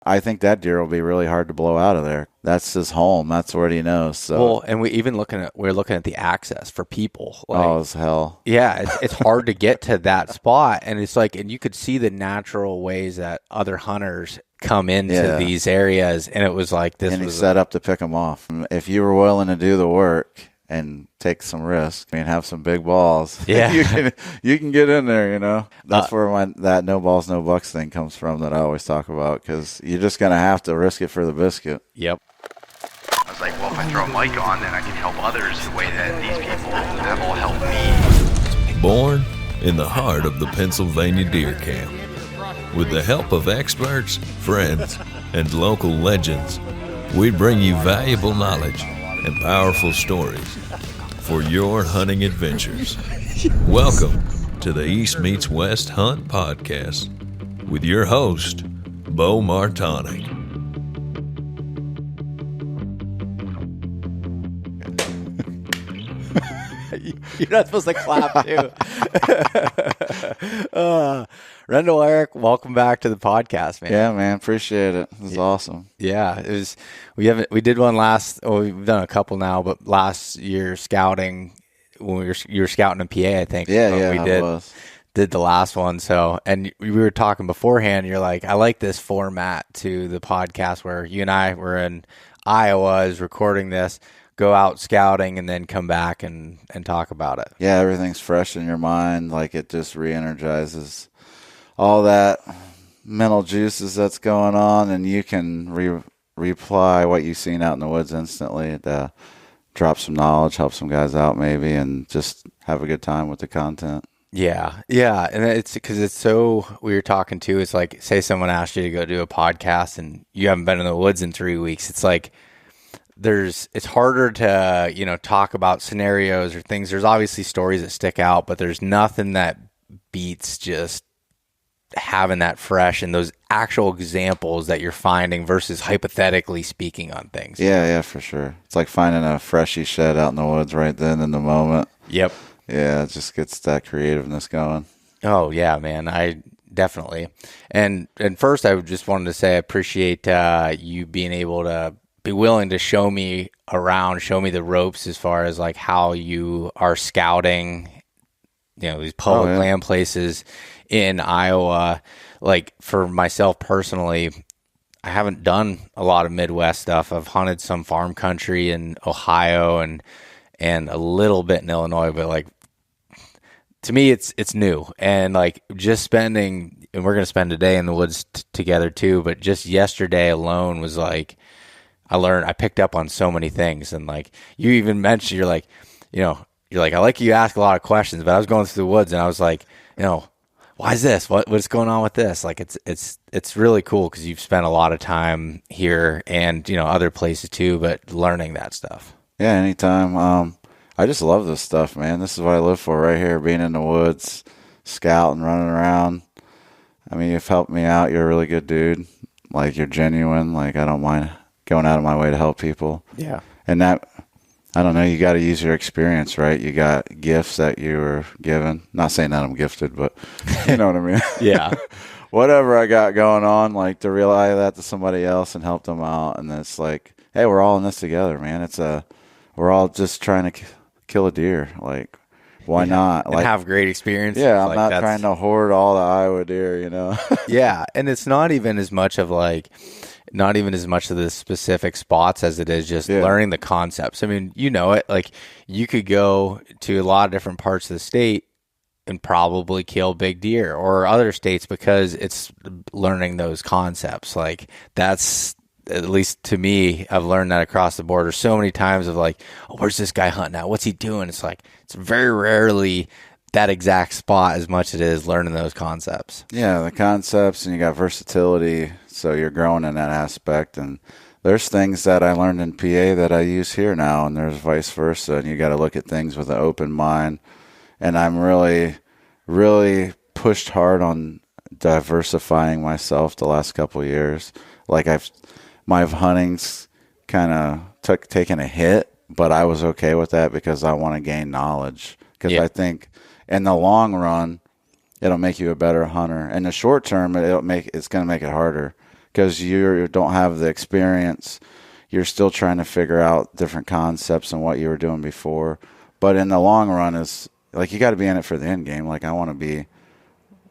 I think that deer will be really hard to blow out of there. That's his home. That's what he knows. So, Well, and we're looking at the access for people. Like, oh, it's hell. yeah, it's hard to get to that spot, and it's like, and you could see the natural ways that other hunters come into these areas, and it was like this. And he was set up to pick them off. If you were willing to do the work and take some risk and have some big balls, Yeah. you can get in there. That's where that no balls no bucks thing comes from that I always talk about, because you're just gonna have to risk it for the biscuit. Yep. I was like, well, if I throw a mic on, then I can help others the way that these people have all helped me. Born in the heart of the Pennsylvania deer camp, with the help of experts, friends, and local legends, we bring you valuable knowledge and powerful stories for your hunting adventures. Welcome to the East Meets West Hunt Podcast with your host, Beau Martonik. You're not supposed to clap too. Rendell Erik, welcome back to the podcast, man. Yeah, man, appreciate it. It was awesome. Yeah, it was. We did one last. Oh, we've done a couple now, but last year scouting when you were scouting in PA, I think. Yeah, we did the last one. So, and we were talking beforehand. You're like, I like this format to the podcast where you and I were in Iowa, is recording this, go out scouting, and then come back and talk about it. Yeah, everything's fresh in your mind. Like, it just re-energizes all that mental juices that's going on, and you can reply what you've seen out in the woods instantly to drop some knowledge, help some guys out maybe, and just have a good time with the content. Yeah. And it's because it's so, we were talking too, it's like, say someone asked you to go do a podcast and you haven't been in the woods in 3 weeks. It's like, it's harder to, talk about scenarios or things. There's obviously stories that stick out, but there's nothing that beats just having that fresh and those actual examples that you're finding versus hypothetically speaking on things. Yeah, for sure. It's like finding a freshie shed out in the woods right then in the moment. Yep. Yeah, it just gets that creativeness going. Oh, yeah, man. I definitely. And first, I just wanted to say I appreciate you being able to be willing to show me the ropes as far as like how you are scouting, these public land places in Iowa. Like for myself personally, I haven't done a lot of Midwest stuff. I've hunted some farm country in Ohio and a little bit in Illinois, but like to me, it's new. And like just spending, and we're going to spend a day in the woods together too, but just yesterday alone was like, I picked up on so many things. And like you even mentioned, you're like, I like you ask a lot of questions, but I was going through the woods and I was like, why is this? What's going on with this? Like it's really cool because you've spent a lot of time here and, other places too, but learning that stuff. Yeah, anytime. I just love this stuff, man. This is what I live for right here, being in the woods, scouting, running around. I mean, you've helped me out. You're a really good dude. Like, you're genuine. Like, I don't mind going out of my way to help people. Yeah. And that, I don't know, you got to use your experience, right? You got gifts that you were given. Not saying that I'm gifted, but you know what I mean? Yeah. Whatever I got going on, like to relay that to somebody else and help them out. And it's like, hey, we're all in this together, man. We're all just trying to kill a deer. Like, why not? And have great experience. Yeah, I'm not trying to hoard all the Iowa deer, Yeah, and it's not even as much of the specific spots as it is just learning the concepts. I mean, it, like you could go to a lot of different parts of the state and probably kill big deer, or other states, because it's learning those concepts. Like that's, at least to me, I've learned that across the border so many times of like, oh, where's this guy hunting at? What's he doing? It's like, it's very rarely that exact spot as much as it is learning those concepts. Yeah, the concepts, and you got versatility, so you're growing in that aspect. And there's things that I learned in PA that I use here now, and there's vice versa, and you got to look at things with an open mind. And I'm really, really pushed hard on diversifying myself the last couple of years. Like my hunting's kind of taken a hit, but I was okay with that because I want to gain knowledge. Because I think in the long run, it'll make you a better hunter. In the short term, it's going to make it harder because you don't have the experience. You're still trying to figure out different concepts and what you were doing before. But in the long run, is like you got to be in it for the end game. Like I want to be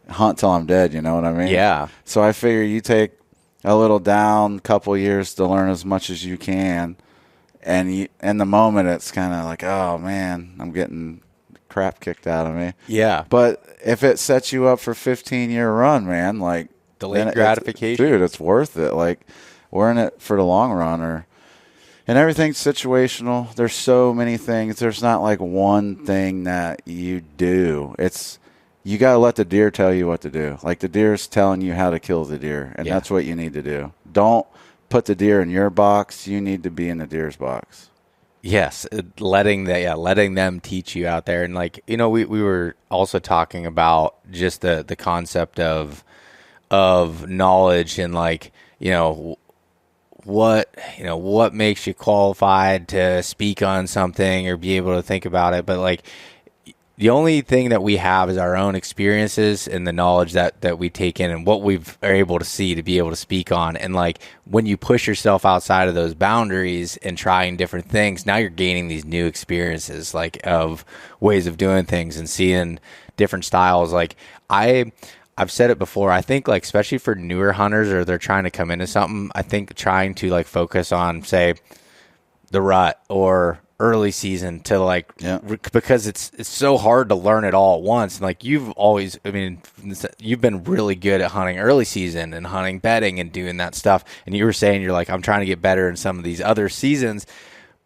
hunt till I'm dead. You know what I mean? Yeah. So I figure you take a little down, couple years to learn as much as you can, and in the moment it's kind of like, oh man, I'm getting crap kicked out of me. Yeah. But if it sets you up for 15-year run, man, like delayed gratification, dude, it's worth it. Like we're in it for the long run, and everything's situational. There's so many things. There's not like one thing that you do. You got to let the deer tell you what to do. Like the deer's telling you how to kill the deer, and that's what you need to do. Don't put the deer in your box. You need to be in the deer's box. Yes, letting them teach you out there. And like, we were also talking about just the concept of knowledge and like, what makes you qualified to speak on something or be able to think about it. But like, the only thing that we have is our own experiences and the knowledge that we take in and what we are able to see to be able to speak on. And like when you push yourself outside of those boundaries and trying different things, now you're gaining these new experiences, like of ways of doing things and seeing different styles. Like I've said it before, I think like especially for newer hunters or they're trying to come into something, I think trying to like focus on say the rut or early season to like because it's so hard to learn it all at once. And like you've been really good at hunting early season and hunting bedding and doing that stuff, and you were saying you're like, I'm trying to get better in some of these other seasons.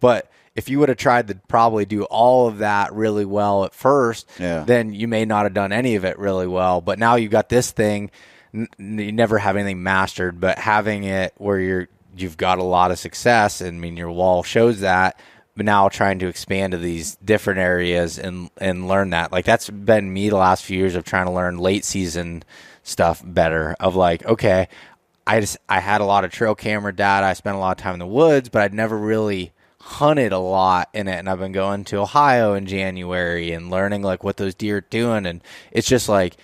But if you would have tried to probably do all of that really well at first, then you may not have done any of it really well. But now you got this thing, you never have anything mastered, but having it where you've got a lot of success, and I mean your wall shows that. But now trying to expand to these different areas and learn that. Like that's been me the last few years of trying to learn late season stuff better. Of like, okay, I had a lot of trail camera data. I spent a lot of time in the woods, but I'd never really hunted a lot in it. And I've been going to Ohio in January and learning like what those deer are doing. And it's just like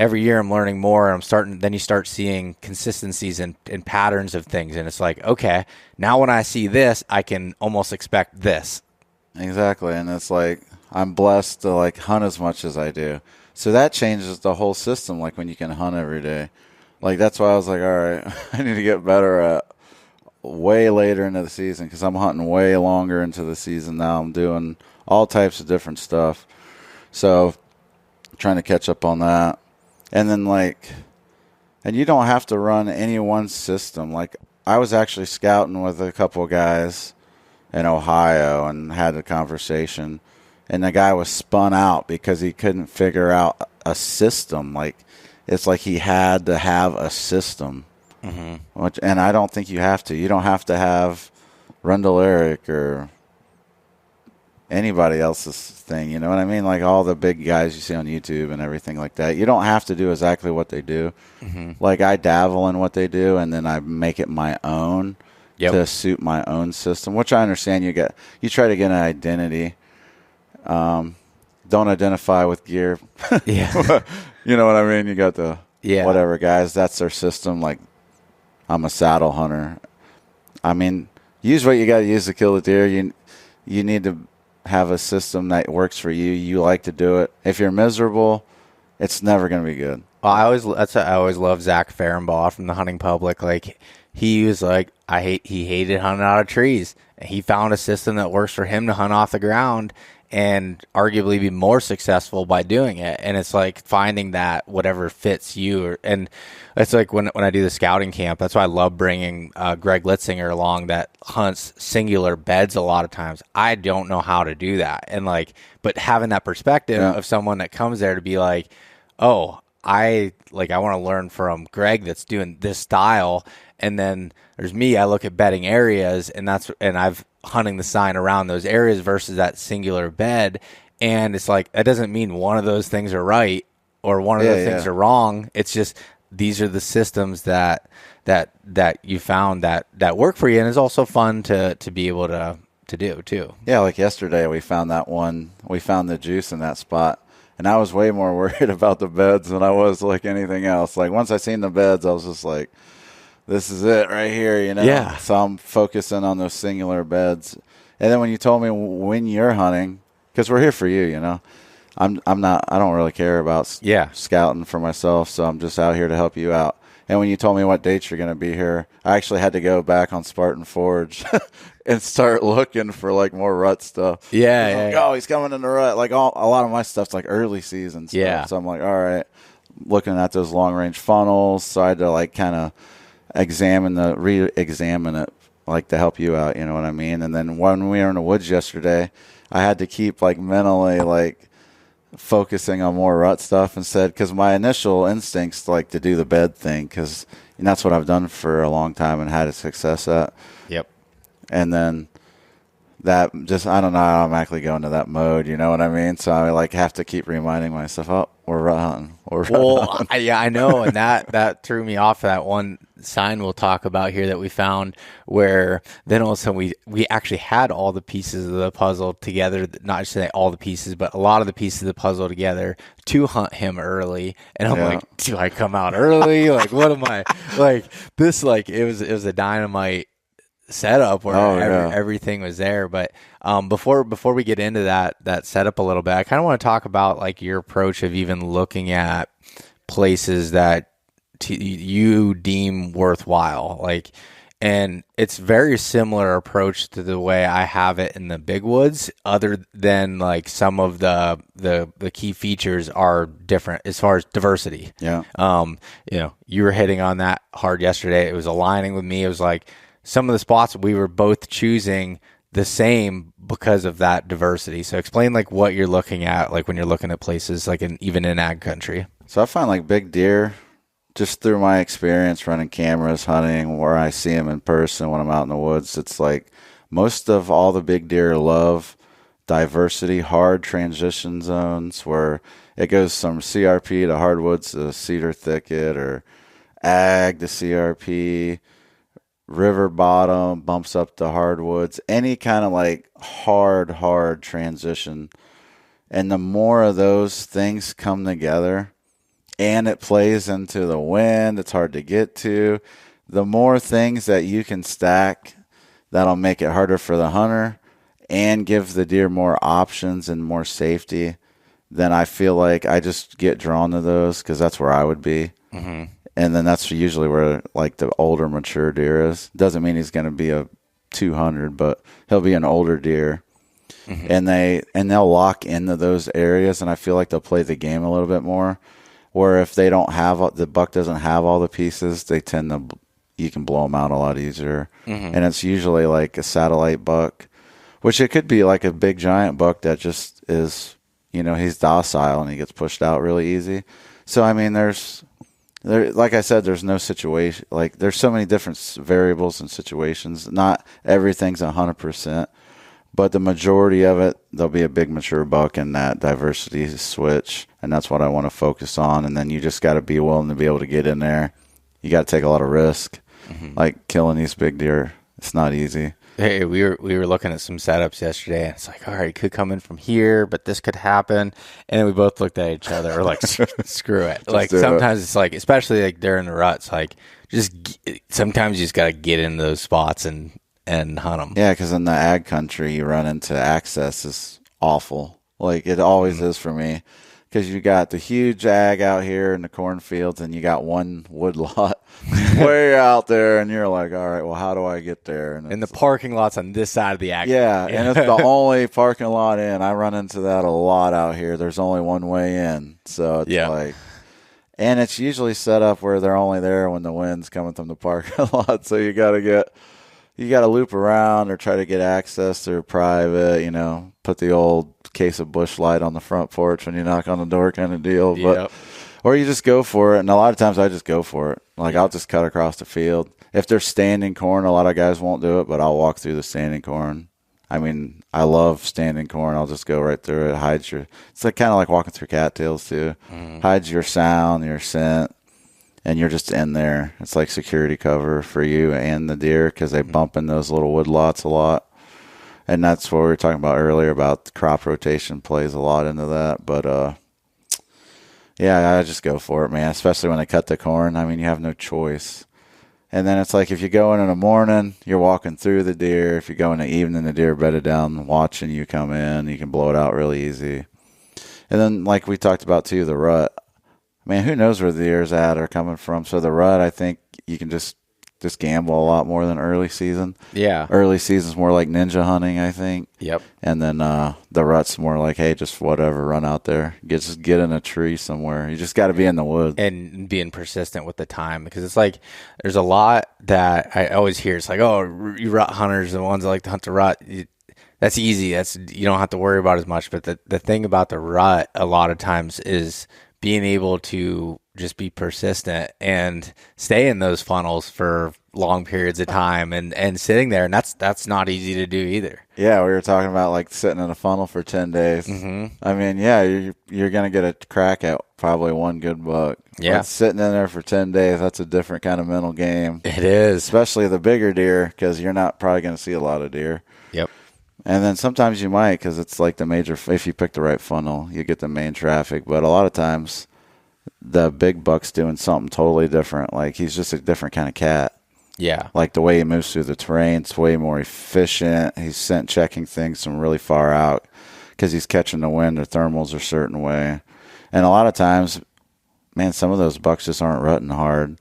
every year I'm learning more, and then you start seeing consistencies and patterns of things. And it's like, okay, now when I see this, I can almost expect this. Exactly. And it's like, I'm blessed to like hunt as much as I do. So that changes the whole system. Like when you can hunt every day, like, that's why I was like, all right, I need to get better at way later into the season, because I'm hunting way longer into the season now. I'm doing all types of different stuff. So trying to catch up on that. And then and you don't have to run any one system. Like I was actually scouting with a couple of guys in Ohio and had a conversation, and the guy was spun out because he couldn't figure out a system. Like it's like he had to have a system. Mm-hmm. And I don't think you have to. You don't have to have Rendell Erik or anybody else's thing, you know what I mean? Like all the big guys you see on YouTube and everything like that. You don't have to do exactly what they do. Mm-hmm. Like I dabble in what they do, and then I make it my own to suit my own system, which I understand. You try to get an identity. Don't identify with gear. Yeah. You know what I mean? You got the whatever guys, that's their system. Like I'm a saddle hunter. I mean, use what you got to use to kill the deer. You need to have a system that works for you. You like to do it. If you're miserable, it's never going to be good. Well, I always love Zach Fehrenbaugh from the Hunting Public. Like he was like, he hated hunting out of trees. He found a system that works for him to hunt off the ground and arguably be more successful by doing it. And it's like finding that whatever fits you. And it's like when I do the scouting camp, that's why I love bringing Greg Litzinger along that hunts singular beds a lot of times. I don't know how to do that. And but having that perspective of someone that comes there to be like, oh, I want to learn from Greg that's doing this style. And then there's me, I look at bedding areas, and I've hunting the sign around those areas versus that singular bed. And it's like, that doesn't mean one of those things are right or one of those things are wrong. It's just, these are the systems that you found that work for you. And it's also fun to be able to do too. Yeah. Like yesterday we found the juice in that spot. And I was way more worried about the beds than I was like anything else. Like once I seen the beds, I was just like, this is it right here, you know? Yeah. So I'm focusing on those singular beds. And then when you told me when you're hunting, because we're here for you, you know, I don't really care about scouting for myself, so I'm just out here to help you out. And when you told me what dates you're going to be here, I actually had to go back on Spartan Forge and start looking for like more rut stuff. Yeah. Oh, he's coming in the rut. Like a lot of my stuff's like early season stuff. Yeah. So I'm like, all right, looking at those long range funnels. So I had to like kind of re-examine it, like to help you out. You know what I mean? And then when we were in the woods yesterday, I had to keep like mentally like focusing on more rut stuff instead, because my initial instincts like to do the bed thing, because that's what I've done for a long time and had a success at. Yep. And then that just, I don't know, I automatically go into that mode, you know what I mean? So I like have to keep reminding myself, oh, we're rut hunting. I know, and that threw me off of that one sign we'll talk about here that we found, where then all of a sudden we actually had all the pieces of the puzzle together, not just say all the pieces, but a lot of the pieces of the puzzle together to hunt him early. And I'm like, do I come out early? Like, what am I like? This like it was a dynamite setup where everything was there. But before we get into that setup a little bit, I kind of want to talk about like your approach of even looking at places that you deem worthwhile, like, and it's very similar approach to the way I have it in the big woods, other than like some of the key features are different as far as diversity. Yeah. You were hitting on that hard yesterday. It was aligning with me. It was like some of the spots we were both choosing the same because of that diversity. So explain like what you're looking at, like when you're looking at places like even in ag country. So I find like big deer, just through my experience running cameras, hunting, where I see them in person when I'm out in the woods, it's like most of all the big deer love diversity, hard transition zones where it goes from CRP to hardwoods to cedar thicket, or ag to CRP, river bottom bumps up to hardwoods, any kind of like hard transition. And the more of those things come together, and it plays into the wind, it's hard to get to, the more things that you can stack, that'll make it harder for the hunter and give the deer more options and more safety. Then I feel like I just get drawn to those, because that's where I would be. Mm-hmm. And then that's usually where like the older mature deer is. Doesn't mean he's going to be a 200, but he'll be an older deer. Mm-hmm. And they'll lock into those areas, and I feel like they'll play the game a little bit more. Where if they don't have, the buck doesn't have all the pieces, they tend to, you can blow them out a lot easier. Mm-hmm. And it's usually like a satellite buck, which it could be like a big giant buck that just is, he's docile and he gets pushed out really easy. So, I mean, like I said, there's no situation, like there's so many different variables and situations. Not everything's 100%. But the majority of it, there'll be a big mature buck in that diversity switch, and that's what I want to focus on. And then you just got to be willing to be able to get in there. You got to take a lot of risk, like killing these big deer. It's not easy. Hey, we were looking at some setups yesterday, and it's like, all right, it could come in from here, but this could happen. And then we both looked at each other. We're like, screw it. Like sometimes it's like, especially like during the ruts, like sometimes you just got to get into those spots and hunt them. Yeah, because in the ag country, you run into access is awful. Like it always is for me, because you got the huge ag out here in the cornfields, and you got one wood lot way out there, and you're like, all right, well, how do I get there? And the parking lot's on this side of the ag. Yeah, and it's the only parking lot in. I run into that a lot out here. There's only one way in, so it's like, and it's usually set up where they're only there when the wind's coming from the parking lot, so you got to loop around or try to get access through private, put the old case of Busch Light on the front porch when you knock on the door kind of deal. But or you just go for it. And a lot of times I just go for it. Like I'll just cut across the field. If there's standing corn, a lot of guys won't do it, but I'll walk through the standing corn. I mean, I love standing corn. I'll just go right through it. It's like kind of like walking through cattails too. Hides your sound, your scent. And you're just in there. It's like security cover for you and the deer, because they bump in those little wood lots a lot. And that's what we were talking about earlier about the crop rotation plays a lot into that. But, I just go for it, man, especially when they cut the corn. I mean, you have no choice. And then it's like if you go in the morning, you're walking through the deer. If you go in the evening, the deer bedded down watching you come in. You can blow it out really easy. And then, like we talked about, too, the rut. Man, who knows where the deer's at or coming from. So the rut, I think you can just gamble a lot more than early season. Yeah. Early season's more like ninja hunting, I think. Yep. And then the rut's more like, hey, just whatever, run out there. Just get in a tree somewhere. You just got to be in the woods. And being persistent with the time, because it's like there's a lot that I always hear. It's like, oh, you rut hunters, the ones that like to hunt the rut, that's easy. You don't have to worry about as much. But the thing about the rut a lot of times is being able to just be persistent and stay in those funnels for long periods of time and sitting there. And that's not easy to do either. Yeah, we were talking about like sitting in a funnel for 10 days. Mm-hmm. I mean, yeah, you're going to get a crack at probably one good buck. Yeah. But sitting in there for 10 days, that's a different kind of mental game. It is. Especially the bigger deer, because you're not probably going to see a lot of deer. Yep. And then sometimes you might, because it's like the major, if you pick the right funnel, you get the main traffic. But a lot of times, the big buck's doing something totally different. Like, he's just a different kind of cat. Yeah. Like, the way he moves through the terrain, it's way more efficient. He's scent checking things from really far out because he's catching the wind. Their thermals are a certain way. And a lot of times, man, some of those bucks just aren't rutting hard.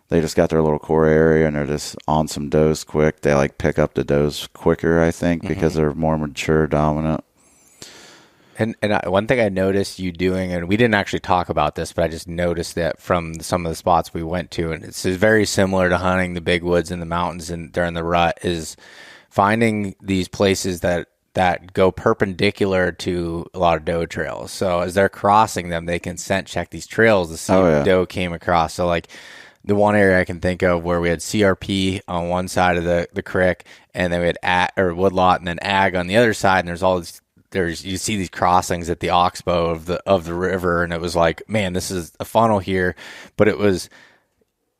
They just got their little core area, and they're just on some does quick. They, like, pick up the does quicker, I think, because they're more mature, dominant. And one thing I noticed you doing, and we didn't actually talk about this, but I just noticed that from some of the spots we went to, and it's very similar to hunting the big woods and the mountains and during the rut, is finding these places that go perpendicular to a lot of doe trails. So as they're crossing them, they can scent check these trails to see if doe came across. So like the one area I can think of where we had CRP on one side of the creek, and then we had woodlot and then ag on the other side, and there's all these. You see these crossings at the oxbow of the river, and it was like, man, this is a funnel here, but it was,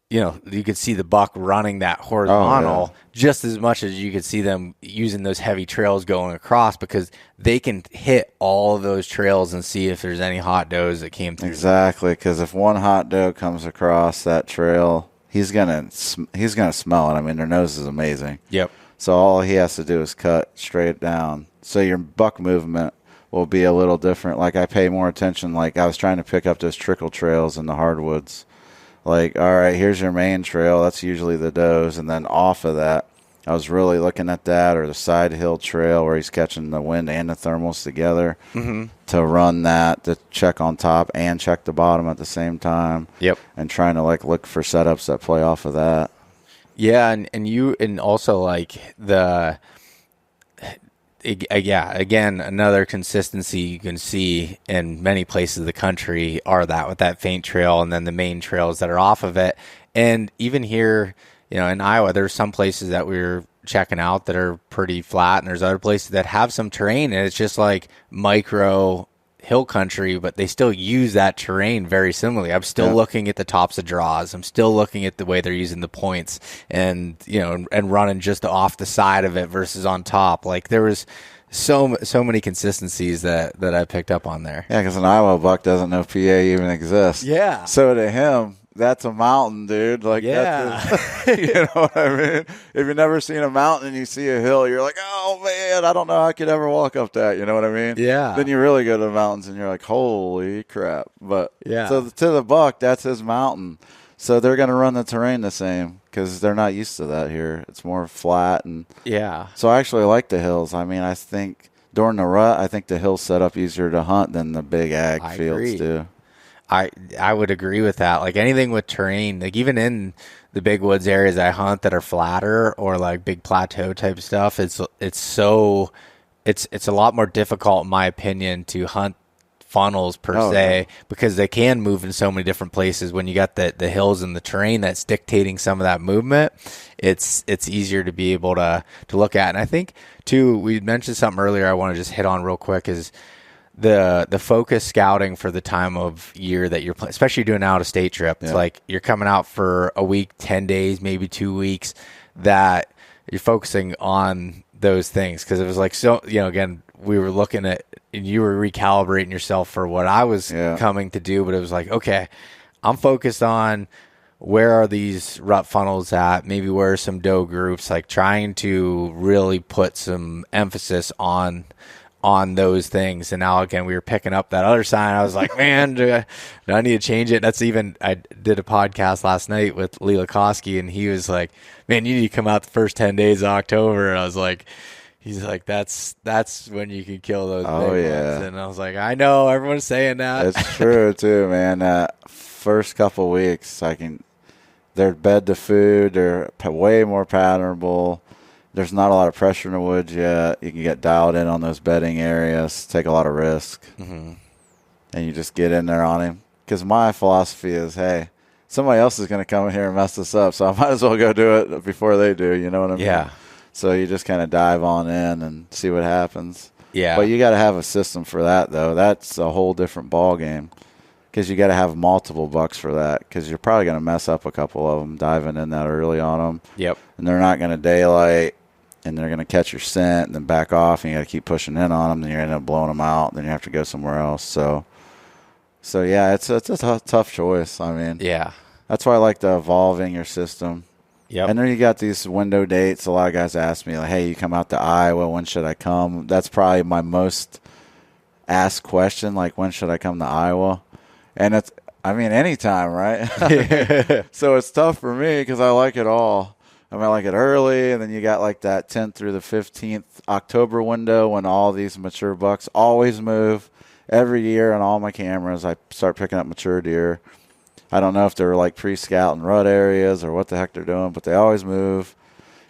you could see the buck running that horizontal just as much as you could see them using those heavy trails going across, because they can hit all of those trails and see if there's any hot does that came through. Exactly, because if one hot doe comes across that trail, he's gonna smell it. I mean, their nose is amazing. Yep. So all he has to do is cut straight down. So your buck movement will be a little different. Like, I pay more attention. Like, I was trying to pick up those trickle trails in the hardwoods. Like, all right, here's your main trail. That's usually the does. And then off of that, I was really looking at that, or the side hill trail where he's catching the wind and the thermals together to run that, to check on top and check the bottom at the same time. Yep. And trying to, like, look for setups that play off of that. Yeah, and also like again, another consistency you can see in many places of the country are that with that faint trail and then the main trails that are off of it. And even here, in Iowa, there's some places that we're checking out that are pretty flat, and there's other places that have some terrain, and it's just like micro hill country, but they still use that terrain very similarly. I'm still looking at the tops of draws. I'm still looking at the way they're using the points and, and running just off the side of it versus on top. Like, there was so many consistencies that I picked up on there. Yeah, because an Iowa buck doesn't know PA even exists. Yeah. So to him, that's a mountain, dude. Like, yeah. You know what I mean? If you've never seen a mountain and you see a hill, you're like, oh, man, I don't know how I could ever walk up that. You know what I mean? Yeah. Then you really go to the mountains and you're like, holy crap. But yeah. So to the buck, that's his mountain. So they're going to run the terrain the same because they're not used to that here. It's more flat. And yeah. So I actually like the hills. I mean, I think during the rut, I think the hills set up easier to hunt than the big ag fields do. I would agree with that. Like, anything with terrain, like even in the big woods areas I hunt that are flatter or like big plateau type stuff, it's a lot more difficult, in my opinion, to hunt funnels per se, because they can move in so many different places. When you got the hills and the terrain that's dictating some of that movement, it's easier to be able to look at. And I think too, we mentioned something earlier I want to just hit on real quick, is the focus scouting for the time of year that you're especially doing an out of state trip. It's like you're coming out for a week, 10 days, maybe 2 weeks, that you're focusing on those things. Cause it was like, so, again, we were looking at, and you were recalibrating yourself for what I was coming to do, but it was like, okay, I'm focused on where are these rut funnels at? Maybe where are some doe groups? Like trying to really put some emphasis on those things. And now again, we were picking up that other sign. I was like, man, do I need to change it? I did a podcast last night with Lee Lakoski, and he was like, man, you need to come out the first 10 days of October. And I was like, he's like, that's when you can kill those big ones. And I was like, I know, everyone's saying that. It's true too, man. First couple weeks, they're bed to food. They're way more patternable. There's not a lot of pressure in the woods yet. You can get dialed in on those bedding areas, take a lot of risk, and you just get in there on him. Because my philosophy is, hey, somebody else is going to come in here and mess this up, so I might as well go do it before they do. You know what I mean? Yeah. So you just kind of dive on in and see what happens. Yeah. But you got to have a system for that, though. That's a whole different ball game. Because you got to have multiple bucks for that. Because you're probably going to mess up a couple of them diving in that early on them. Yep. And they're not going to daylight. And they're going to catch your scent and then back off, and you got to keep pushing in on them. Then you end up blowing them out. Then you have to go somewhere else. So yeah, it's a tough choice. I mean, yeah, that's why I like the evolving your system. Yep. And then you got these window dates. A lot of guys ask me, like, hey, you come out to Iowa. When should I come? That's probably my most asked question, like, when should I come to Iowa? And anytime, right? So it's tough for me because I like it all. I like it early, and then you got like that 10th through the 15th October window when all these mature bucks always move. Every year on all my cameras, I start picking up mature deer. I don't know if they're like pre-scouting rut areas or what the heck they're doing, but they always move.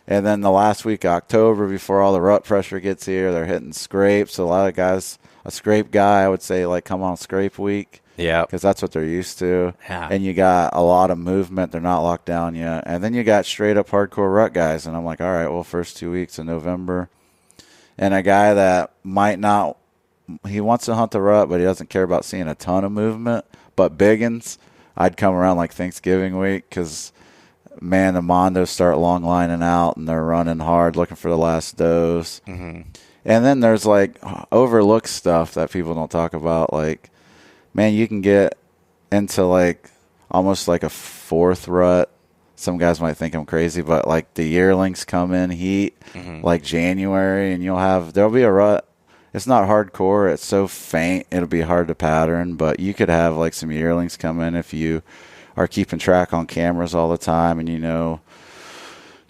And then the last week of October, before all the rut pressure gets here, they're hitting scrapes. So a lot of guys, a scrape guy, I would say, like, come on scrape week. Yeah, because that's what they're used to. Yeah. And you got a lot of movement. They're not locked down yet. And then you got straight up hardcore rut guys. And I'm like, all right, well, first 2 weeks of November. And a guy that might not, he wants to hunt the rut, but he doesn't care about seeing a ton of movement. But biggins, I'd come around like Thanksgiving week because, man, the Mondos start long lining out and they're running hard looking for the last does. And then there's like overlooked stuff that people don't talk about, like, man, you can get into like almost like a fourth rut. Some guys might think I'm crazy, but like the yearlings come in heat like January, and there'll be a rut. It's not hardcore. It's so faint. It'll be hard to pattern, but you could have like some yearlings come in if you are keeping track on cameras all the time, and you know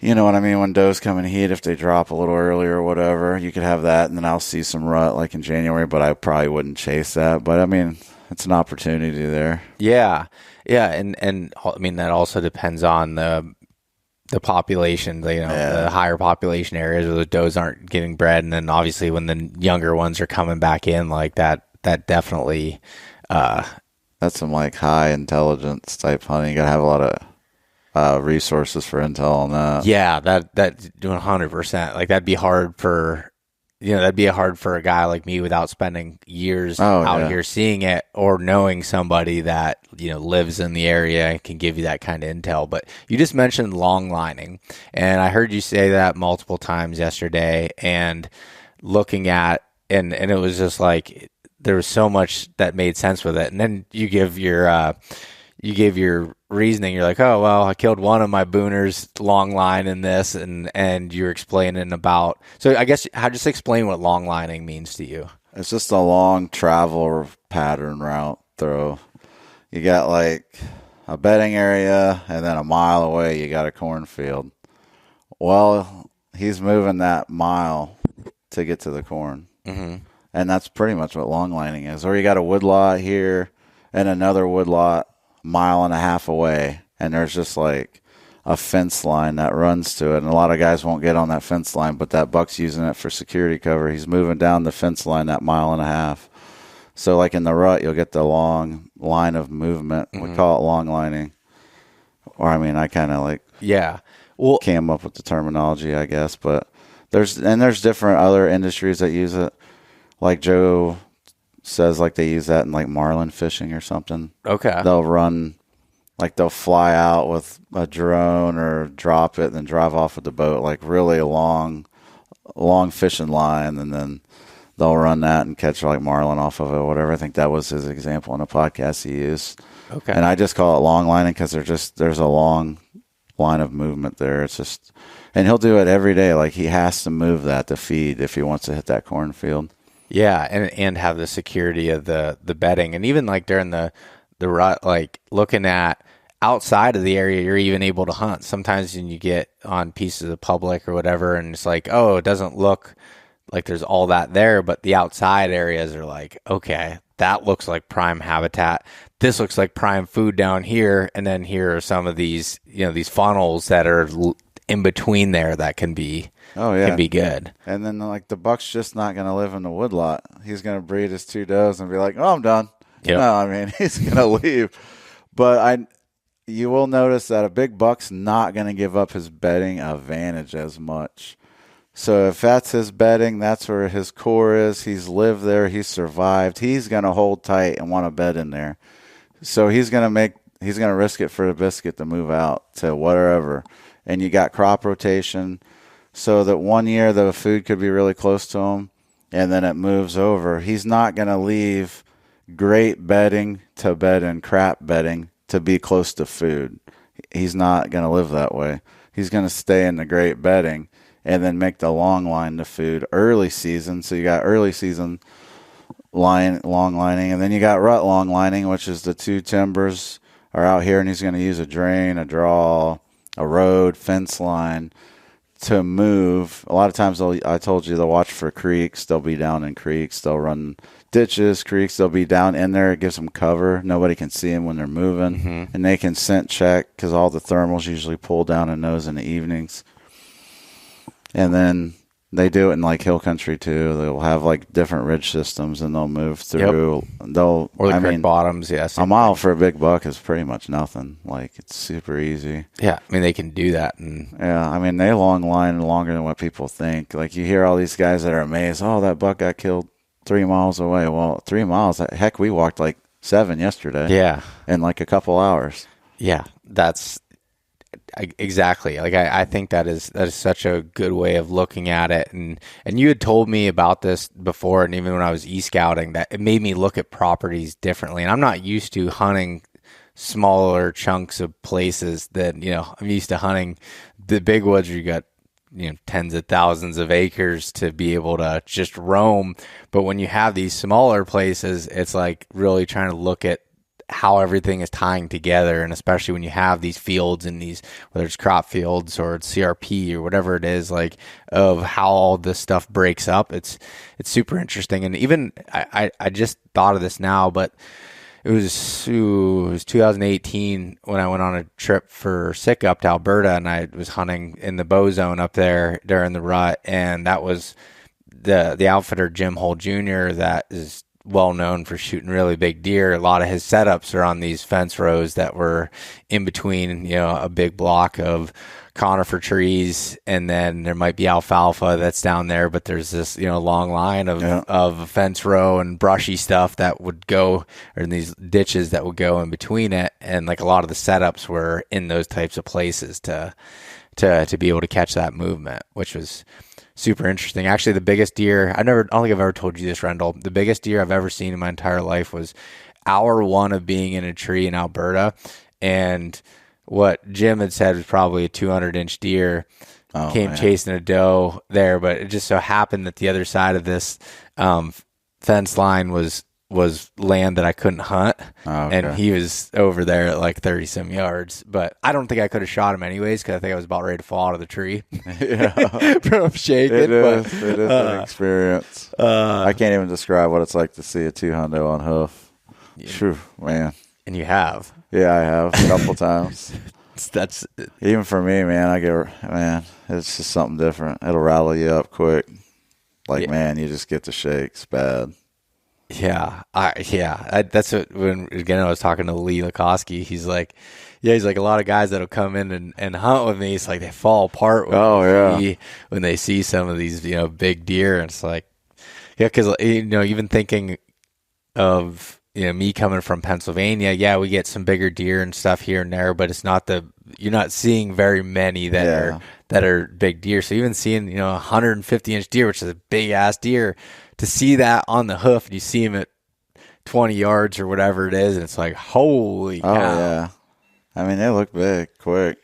what I mean? When does come in heat, if they drop a little early or whatever, you could have that, and then I'll see some rut like in January, but I probably wouldn't chase that. But I mean, it's an opportunity there. Yeah. And I mean, that also depends on the population, the higher population areas where the does aren't getting bred. And then obviously when the younger ones are coming back in, like that definitely, that's some like high intelligence type hunting. You got to have a lot of resources for intel on that. Yeah, that 100%. Like that'd be hard for a guy like me without spending years out here seeing it or knowing somebody that, lives in the area and can give you that kind of intel. But you just mentioned long lining, and I heard you say that multiple times yesterday, and looking at, and it was just like, there was so much that made sense with it. And then you give your reasoning. You're like, oh, well, I killed one of my booners long line in this, and you're explaining about, so I guess just explain what long lining means to you. It's just a long travel pattern route throw. You got like a bedding area, and then a mile away you got a cornfield. Well, he's moving that mile to get to the corn. And that's pretty much what long lining is. Or you got a woodlot here and another woodlot mile and a half away, and there's just like a fence line that runs to it, and a lot of guys won't get on that fence line, but that buck's using it for security cover. He's moving down the fence line that mile and a half. So like in the rut, you'll get the long line of movement. We call it long lining. Or I mean, I kind of like came up with the terminology, I guess, but there's different other industries that use it. Like Joe says, like they use that in like marlin fishing or something. Okay. They'll run, like they'll fly out with a drone or drop it and then drive off with the boat, like really a long fishing line, and then they'll run that and catch like marlin off of it or whatever. I think that was his example in a podcast he used. Okay. And I just call it long lining because there's a long line of movement there. It's just, and he'll do it every day. Like he has to move that to feed if he wants to hit that cornfield. Yeah, and have the security of the bedding, and even like during the rut, like looking at outside of the area you're even able to hunt. Sometimes when you get on pieces of public or whatever, and it's like, oh, it doesn't look like there's all that there, but the outside areas are like, okay, that looks like prime habitat. This looks like prime food down here, and then here are some of these, these funnels that are in between there that can be. Oh yeah, can be good. And then like the buck's just not going to live in the woodlot. He's going to breed his 2 does and be like, "Oh, I'm done." Yep. No, I mean he's going to leave. But you will notice that a big buck's not going to give up his bedding advantage as much. So if that's his bedding, that's where his core is. He's lived there. He's survived. He's going to hold tight and want to bed in there. So he's going to risk it for a biscuit to move out to whatever. And you got crop rotation. So that 1 year the food could be really close to him, and then it moves over. He's not going to leave great bedding to bed in crap bedding to be close to food. He's not going to live that way. He's going to stay in the great bedding and then make the long line to food early season. So you got early season long lining, and then you got rut long lining, which is the 2 timbers are out here, and he's going to use a drain, a draw, a road, fence line to move. A lot of times I told you they'll watch for creeks. They'll be down in creeks. They'll run ditches, creeks. They'll be down in there. It gives them cover. Nobody can see them when they're moving. And they can scent check because all the thermals usually pull down in those in the evenings. And then they do it in like hill country too. They'll have like different ridge systems and they'll move through. Yep. Or the creek bottoms, yes. A mile for a big buck is pretty much nothing. Like it's super easy. Yeah, I mean they can do that. Yeah, I mean they long line longer than what people think. Like you hear all these guys that are amazed, oh, that buck got killed 3 miles away. Well, 3 miles, heck, we walked like 7 yesterday. Yeah. In like a couple hours. Yeah, that's exactly. Like I think that is such a good way of looking at it, and you had told me about this before, and even when I was e-scouting, that it made me look at properties differently. And I'm not used to hunting smaller chunks of places that I'm used to hunting the big woods where you got tens of thousands of acres to be able to just roam. But when you have these smaller places, it's like really trying to look at how everything is tying together, and especially when you have these fields and these, whether it's crop fields or it's CRP or whatever it is, like of how all this stuff breaks up. It's super interesting. And even I just thought of this now, but it was 2018 when I went on a trip for sick up to Alberta, and I was hunting in the bow zone up there during the rut, and that was the outfitter Jim Hull Jr. that is well known for shooting really big deer. A lot of his setups are on these fence rows that were in between, a big block of conifer trees, and then there might be alfalfa that's down there, but there's this, long line of a fence row and brushy stuff that would go, or in these ditches that would go in between it. And like a lot of the setups were in those types of places to be able to catch that movement, which was super interesting. Actually, the biggest deer, I don't think I've ever told you this, Rendell. The biggest deer I've ever seen in my entire life was hour 1 of being in a tree in Alberta. And what Jim had said was probably a 200-inch deer came chasing a doe there. But it just so happened that the other side of this fence line was land that I couldn't hunt. And he was over there at like 30 some yards, but I don't think I could have shot him anyways, because I think I was about ready to fall out of the tree. From shaking. It is an experience. I can't even describe what it's like to see a 200 on hoof. Phew, man. And you have? Yeah, I have a couple times. That's even for me, man. It's just something different. It'll rattle you up quick. Like, man, you just get the shakes bad. That's what, when again I was talking to Lee Lakoski, he's like a lot of guys that'll come in and hunt with me, it's like they fall apart when they see some of these big deer, and it's like because even thinking of me coming from Pennsylvania, we get some bigger deer and stuff here and there, but it's not you're not seeing very many that are big deer. So even seeing 150-inch deer, which is a big ass deer, to see that on the hoof, and you see him at 20 yards or whatever it is, and it's like, holy cow. Oh, yeah. I mean, they look big, quick.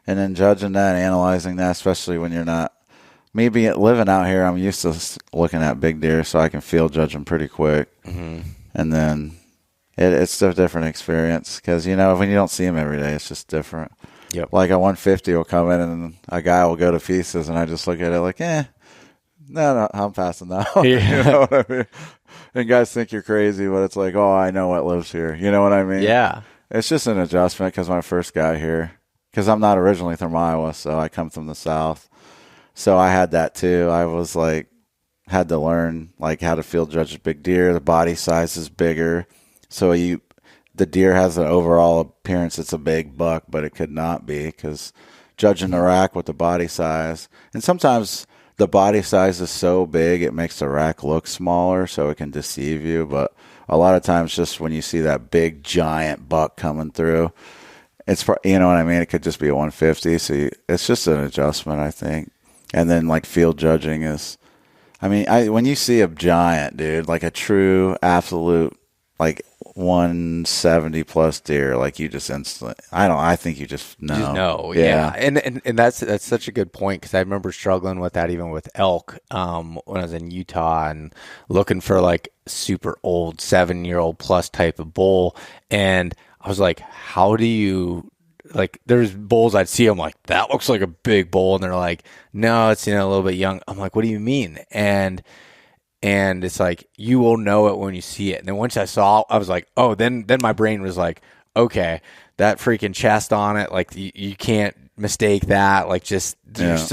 And then judging that, analyzing that, especially when you're not, me living out here, I'm used to looking at big deer, so I can field judge them pretty quick. Mm-hmm. And then it's a different experience because, you know, when you don't see them every day, it's just different. Yep. Like a 150 will come in and a guy will go to pieces, and I just look at it like, no, I'm passing now. Yeah. You know what I mean? And guys think you're crazy, but it's like, oh, I know what lives here. You know what I mean? Yeah. It's just an adjustment because when I first got here, because I'm not originally from Iowa, so I come from the South. So I had that too. I was like, had to learn like how to field judge a big deer. The body size is bigger. So the deer has an overall appearance it's a big buck, but it could not be because judging the rack with the body size. And sometimes the body size is so big it makes the rack look smaller so it can deceive you. But a lot of times just when you see that big giant buck coming through, it's, you know what I mean? It could just be a 150. So it's just an adjustment, I think. And then like field judging is, I mean, when you see a giant, dude, like a true absolute, like 170 plus deer, like you just instantly, I think you just know. You just know, yeah. And that's such a good point because I remember struggling with that even with elk when I was in Utah and looking for like super old 7-year-old plus type of bull. And I was like, how do you, like, there's bulls I'd see, I'm like, that looks like a big bull. And they're like, no, it's, you know, a little bit young. I'm like, what do you mean? And it's like, you will know it when you see it. And then once I saw, I was like, oh, then my brain was like, okay, that freaking chest on it, like you can't mistake that. Like just there's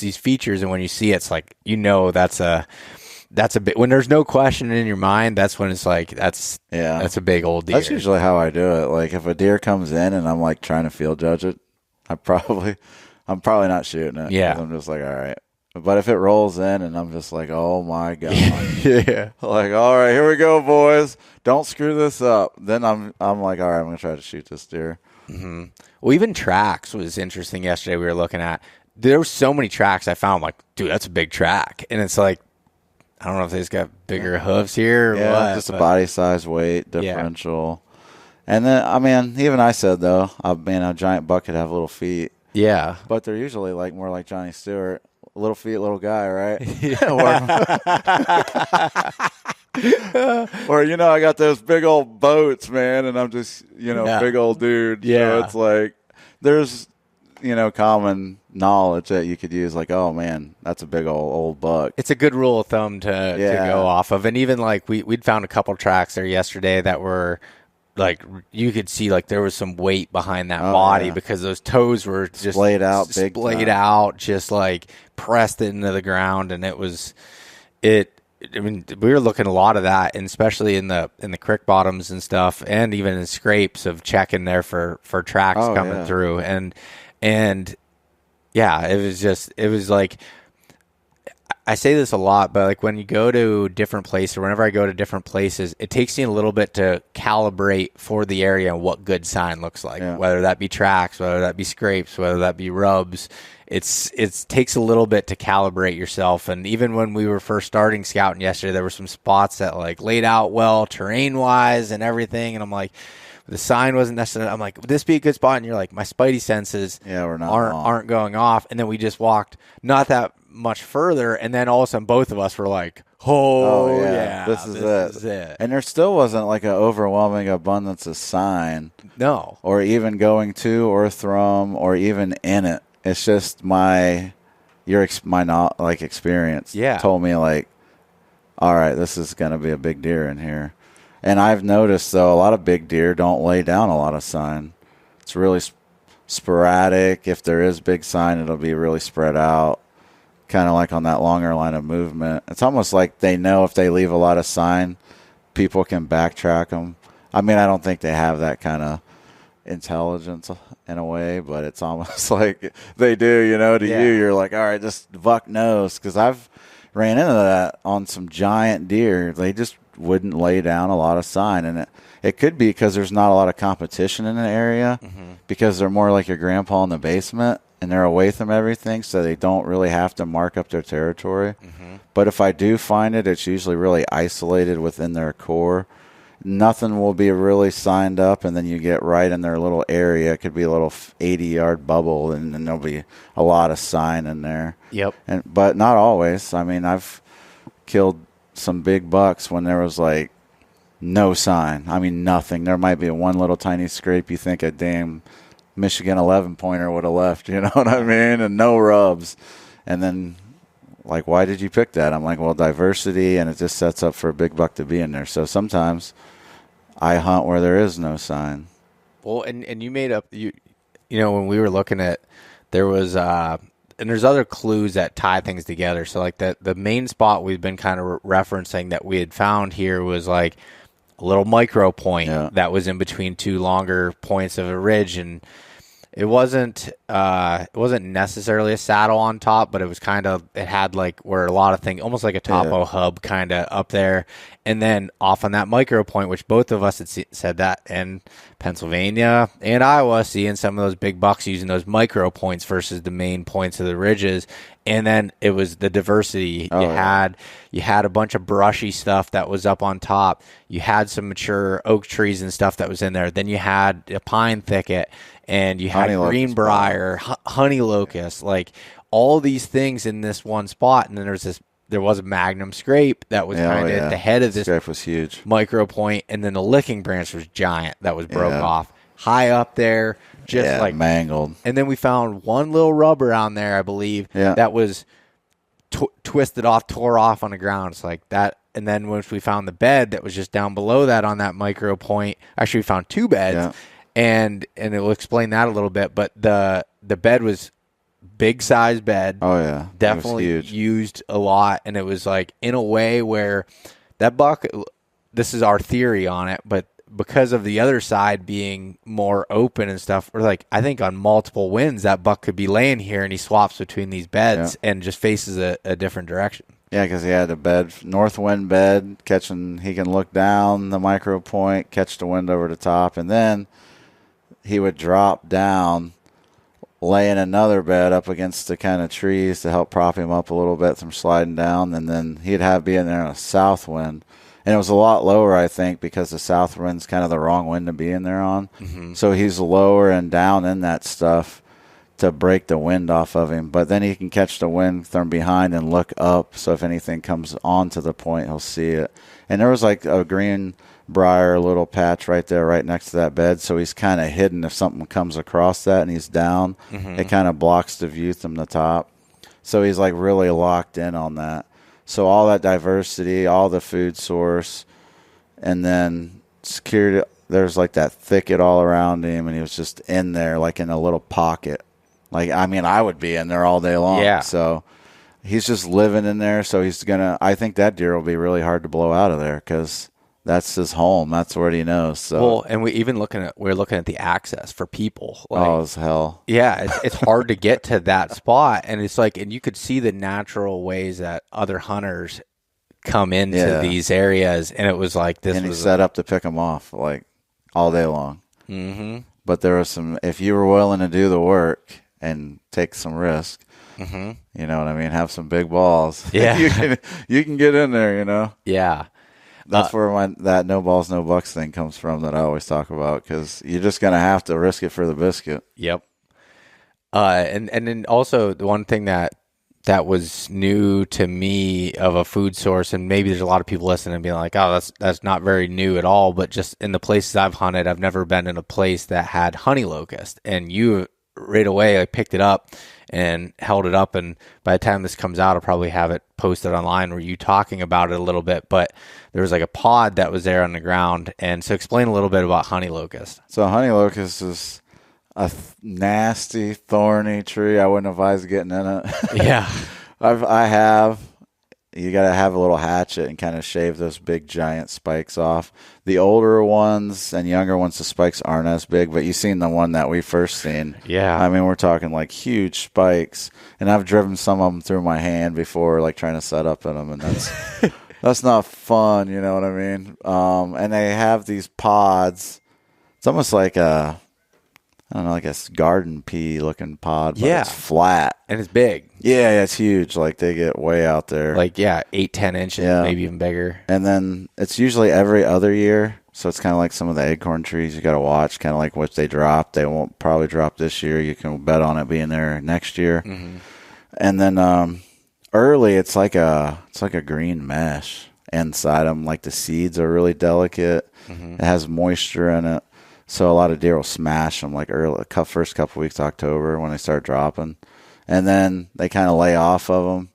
these features, and when you see it, it's like, you know, that's a bit, when there's no question in your mind, that's when it's like, that's a big old deer. That's usually how I do it. Like if a deer comes in and I'm like trying to field judge it, I'm probably not shooting it. Yeah. I'm just like, all right. But if it rolls in and I'm just like, oh my God. Yeah. Like, all right, here we go, boys. Don't screw this up. Then I'm like, all right, I'm going to try to shoot this deer. Mm-hmm. Well, even tracks was interesting yesterday. We were looking at, there were so many tracks I found, like, dude, that's a big track. And it's like, I don't know if they just got bigger hooves here or what. Just a body size, weight differential. Yeah. And then, I mean, even I said, though, a giant buck could have little feet. Yeah. But they're usually like more like Johnny Stewart. Little feet, little guy, right? Or, you know, I got those big old boats, man, and I'm just, you know, big old dude. Yeah. So it's like there's, you know, common knowledge that you could use, like, oh, man, that's a big old buck. It's a good rule of thumb to go off of. And even, like, we'd found a couple tracks there yesterday that were, like, you could see, like, there was some weight behind that body because those toes were just splayed out, just, like, pressed into the ground. And I mean, we were looking a lot of that, and especially in the creek bottoms and stuff, and even in scrapes of checking there for tracks coming through. And yeah, it was like, I say this a lot, but like when you go to different places, or whenever I go to different places, it takes me a little bit to calibrate for the area and what good sign looks like, whether that be tracks, whether that be scrapes, whether that be rubs. It takes a little bit to calibrate yourself. And even when we were first starting scouting yesterday, there were some spots that like laid out well terrain wise and everything. And I'm like, the sign wasn't necessarily, I'm like, would this be a good spot? And you're like, my spidey senses aren't going off. And then we just walked not that much further, and then all of a sudden both of us were like, oh yeah, this is it. And there still wasn't like an overwhelming abundance of sign, or even going to or from or even in it. It's just my experience told me, like, all right, this is going to be a big deer in here. And I've noticed, though, a lot of big deer don't lay down a lot of sign. It's really sporadic. If there is big sign, it'll be really spread out, kind of like on that longer line of movement. It's almost like they know if they leave a lot of sign, people can backtrack them. I mean, I don't think they have that kind of intelligence in a way, but it's almost like they do, you know, to you. You're like, all right, just buck knows, because I've ran into that on some giant deer. They just wouldn't lay down a lot of sign, and it could be because there's not a lot of competition in the area, because they're more like your grandpa in the basement, and they're away from everything, so they don't really have to mark up their territory. But if I do find it, it's usually really isolated within their core. Nothing will be really signed up, and then you get right in their little area. It could be a little 80-yard bubble, and then there'll be a lot of sign in there. Yep. But not always. I mean, I've killed some big bucks when there was like no sign. I mean, nothing. There might be one little tiny scrape. You think a damn Michigan 11-pointer would have left, you know what I mean? And no rubs. And then, like, why did you pick that? I'm like, well, diversity, and it just sets up for a big buck to be in there. So sometimes I hunt where there is no sign. Well, and you made up, you know, when we were looking at, there was, and there's other clues that tie things together. So, like, the main spot we've been kind of referencing that we had found here was, like, a little micro point that was in between two longer points of a ridge, and it wasn't necessarily a saddle on top, but it had like where a lot of things, almost like a topo hub kind of up there. And then off on that micro point, which both of us had said that in Pennsylvania and Iowa, seeing some of those big bucks using those micro points versus the main points of the ridges. And then it was the diversity. You had a bunch of brushy stuff that was up on top. You had some mature oak trees and stuff that was in there. Then you had a pine thicket, and you had greenbrier, honey locust, like all these things in this one spot. And then there was a magnum scrape that was kind of at the head of this. Scrape was huge. Micro point, and then the licking branch was giant that was broke off high up there, just like mangled. And then we found one little rubber on there, I believe, that was twisted off, tore off on the ground. It's like that. And then once we found the bed that was just down below that on that micro point, actually we found two beds, and it will explain that a little bit. But the bed was big size bed. Oh yeah, definitely used a lot, and it was like in a way where that buck. This is our theory on it, but because of the other side being more open and stuff, we're like, I think on multiple winds that buck could be laying here, and he swaps between these beds and just faces a different direction. Yeah, because he had a bed, north wind bed, catching. He can look down the micro point, catch the wind over the top, and then he would drop down, lay in another bed up against the kind of trees to help prop him up a little bit from sliding down, and then he'd be in there in a south wind. And it was a lot lower, I think, because the south wind's kind of the wrong wind to be in there on. Mm-hmm. So he's lower and down in that stuff to break the wind off of him. But then he can catch the wind from behind and look up. So if anything comes onto the point, he'll see it. And there was like a green briar little patch right there, right next to that bed. So he's kind of hidden if something comes across that and he's down. Mm-hmm. It kind of blocks the view from the top. So he's like really locked in on that. So all that diversity, all the food source, and then security, there's like that thicket all around him, and he was just in there like in a little pocket. Like, I mean, I would be in there all day long. Yeah. So he's just living in there. So I think that deer will be really hard to blow out of there because that's his home. That's what he knows. So. Well, and we're looking at the access for people. Like, it's hell. Yeah, it's hard to get to that spot, and it's like, and you could see the natural ways that other hunters come into these areas, and it was like this. And he set up to pick them off like all day long. Mm-hmm. But there was if you were willing to do the work and take some risk, mm-hmm. you know what I mean, have some big balls. Yeah, you can get in there. You know. Yeah. That's where that no balls, no bucks thing comes from that I always talk about, because you're just going to have to risk it for the biscuit. Yep. And then also the one thing that was new to me of a food source, and maybe there's a lot of people listening and being like, oh, that's not very new at all, but just in the places I've hunted, I've never been in a place that had honey locust, and you right away I picked it up and held it up, and by the time this comes out, I'll probably have it posted online where you talking about it a little bit, but there was like a pod that was there on the ground. And so explain a little bit about honey locust. So honey locust is a nasty, thorny tree. I wouldn't advise getting in it. Yeah. You got to have a little hatchet and kind of shave those big giant spikes off. The older ones and younger ones, the spikes aren't as big, but you've seen the one that we first seen. Yeah. I mean, we're talking like huge spikes, and I've driven some of them through my hand before, like trying to set up in them, and that's not fun, you know what I mean? And they have these pods. It's almost like I don't know, like a garden pea looking pod, but Yeah. it's flat. And it's big. Yeah, it's huge. Like they get way out there. Like, 8-10 inches, maybe even bigger. And then it's usually every other year. So it's kind of like some of the acorn trees you got to watch, kind of like what they drop. They won't probably drop this year. You can bet on it being there next year. Mm-hmm. And then early, it's like a green mesh inside them. Like the seeds are really delicate. Mm-hmm. It has moisture in it. So a lot of deer will smash them like first couple weeks of October when they start dropping. And then they kind of lay off of them.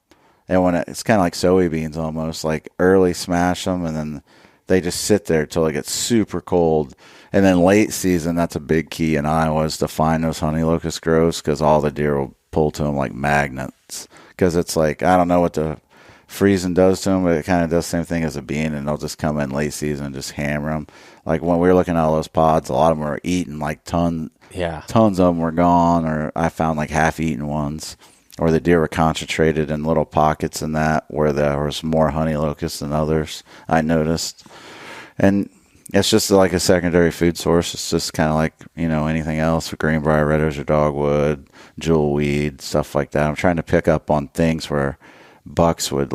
And when it's kind of like soybeans almost, like early smash them and then they just sit there till it gets super cold. And then late season, that's a big key in Iowa is to find those honey locust groves because all the deer will pull to them like magnets. Because it's like, I don't know what the freezing does to them, but it kind of does the same thing as a bean, and they'll just come in late season and just hammer them. Like when we were looking at all those pods, a lot of them were eating like tons of them were gone, or I found like half-eaten ones. Or the deer were concentrated in little pockets in that where there was more honey locusts than others, I noticed. And it's just like a secondary food source. It's just kind of like, anything else for greenbrier redwoods or dogwood, jewelweed, stuff like that. I'm trying to pick up on things where bucks would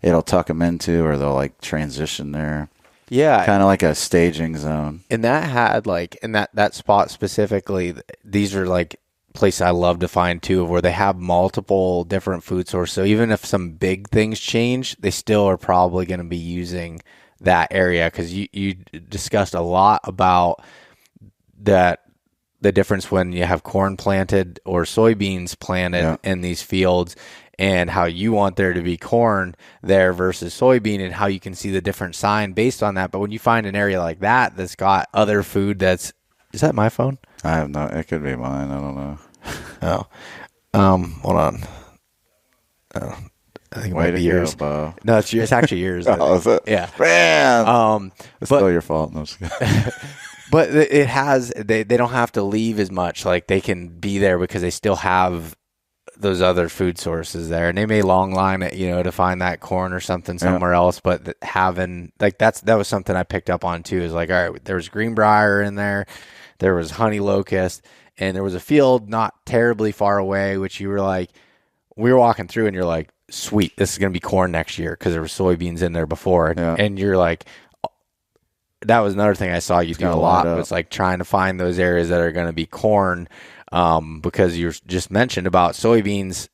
it'll tuck them into or they'll like transition there. Yeah. Kind of like a staging zone. And that had in that spot specifically, these are like place I love to find too, where they have multiple different food sources. So even if some big things change, they still are probably going to be using that area because you discussed a lot about the difference when you have corn planted or soybeans planted in these fields and how you want there to be corn there versus soybean and how you can see the different sign based on that. But when you find an area like that that's got other food is that my phone? I have no. It could be mine. I don't know. Hold on. I think it might be yours. Bo. No, it's yours. It's actually yours. Oh, is it? Yeah. Man. It's still your fault. No, but it has. They don't have to leave as much. Like they can be there because they still have those other food sources there, and they may long line it, to find that corn or something somewhere else. But having that was something I picked up on too. Is like, all right, there was greenbrier in there was honey locust, and there was a field not terribly far away, which you were like, we were walking through, and you're like, sweet, this is gonna be corn next year because there were soybeans in there before, and you're like. That was another thing I saw you do a lot was like trying to find those areas that are going to be corn because you just mentioned about soybeans,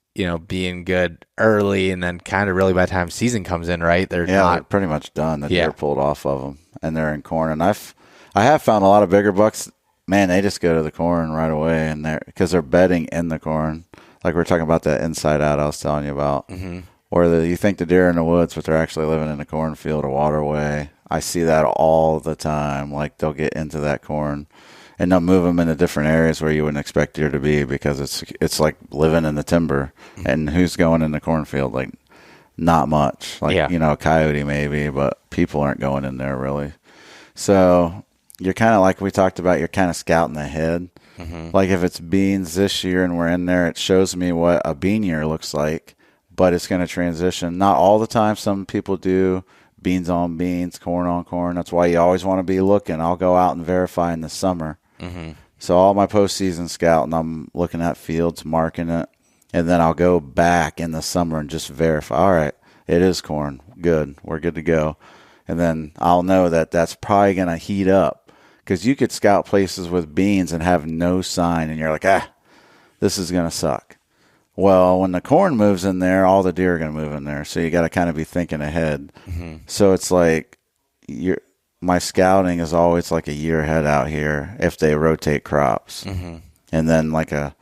being good early and then kind of really by the time season comes in, right? They're pretty much done. The deer pulled off of them and they're in corn. And I have found a lot of bigger bucks. Man, they just go to the corn right away and because they're bedding in the corn. Like we're talking about that inside out I was telling you about. Mm-hmm. Or you think the deer are in the woods, but they're actually living in a cornfield or waterway. I see that all the time. Like they'll get into that corn, and they'll move them into different areas where you wouldn't expect deer to be because it's like living in the timber. Mm-hmm. And who's going in the cornfield? Like not much. Like a coyote maybe, but people aren't going in there really. So you're kind of like we talked about. You're kind of scouting ahead. Mm-hmm. Like if it's beans this year and we're in there, it shows me what a bean year looks like. But it's going to transition. Not all the time. Some people do beans on beans, corn on corn. That's why you always want to be looking. I'll go out and verify in the summer. Mm-hmm. So all my postseason scouting, I'm looking at fields, marking it, and then I'll go back in the summer and just verify. All right, it is corn. Good. We're good to go. And then I'll know that that's probably going to heat up because you could scout places with beans and have no sign, and you're like, this is going to suck. Well, when the corn moves in there, all the deer are going to move in there. So you got to kind of be thinking ahead. Mm-hmm. So it's like my scouting is always like a year ahead out here if they rotate crops. Mm-hmm. And then like a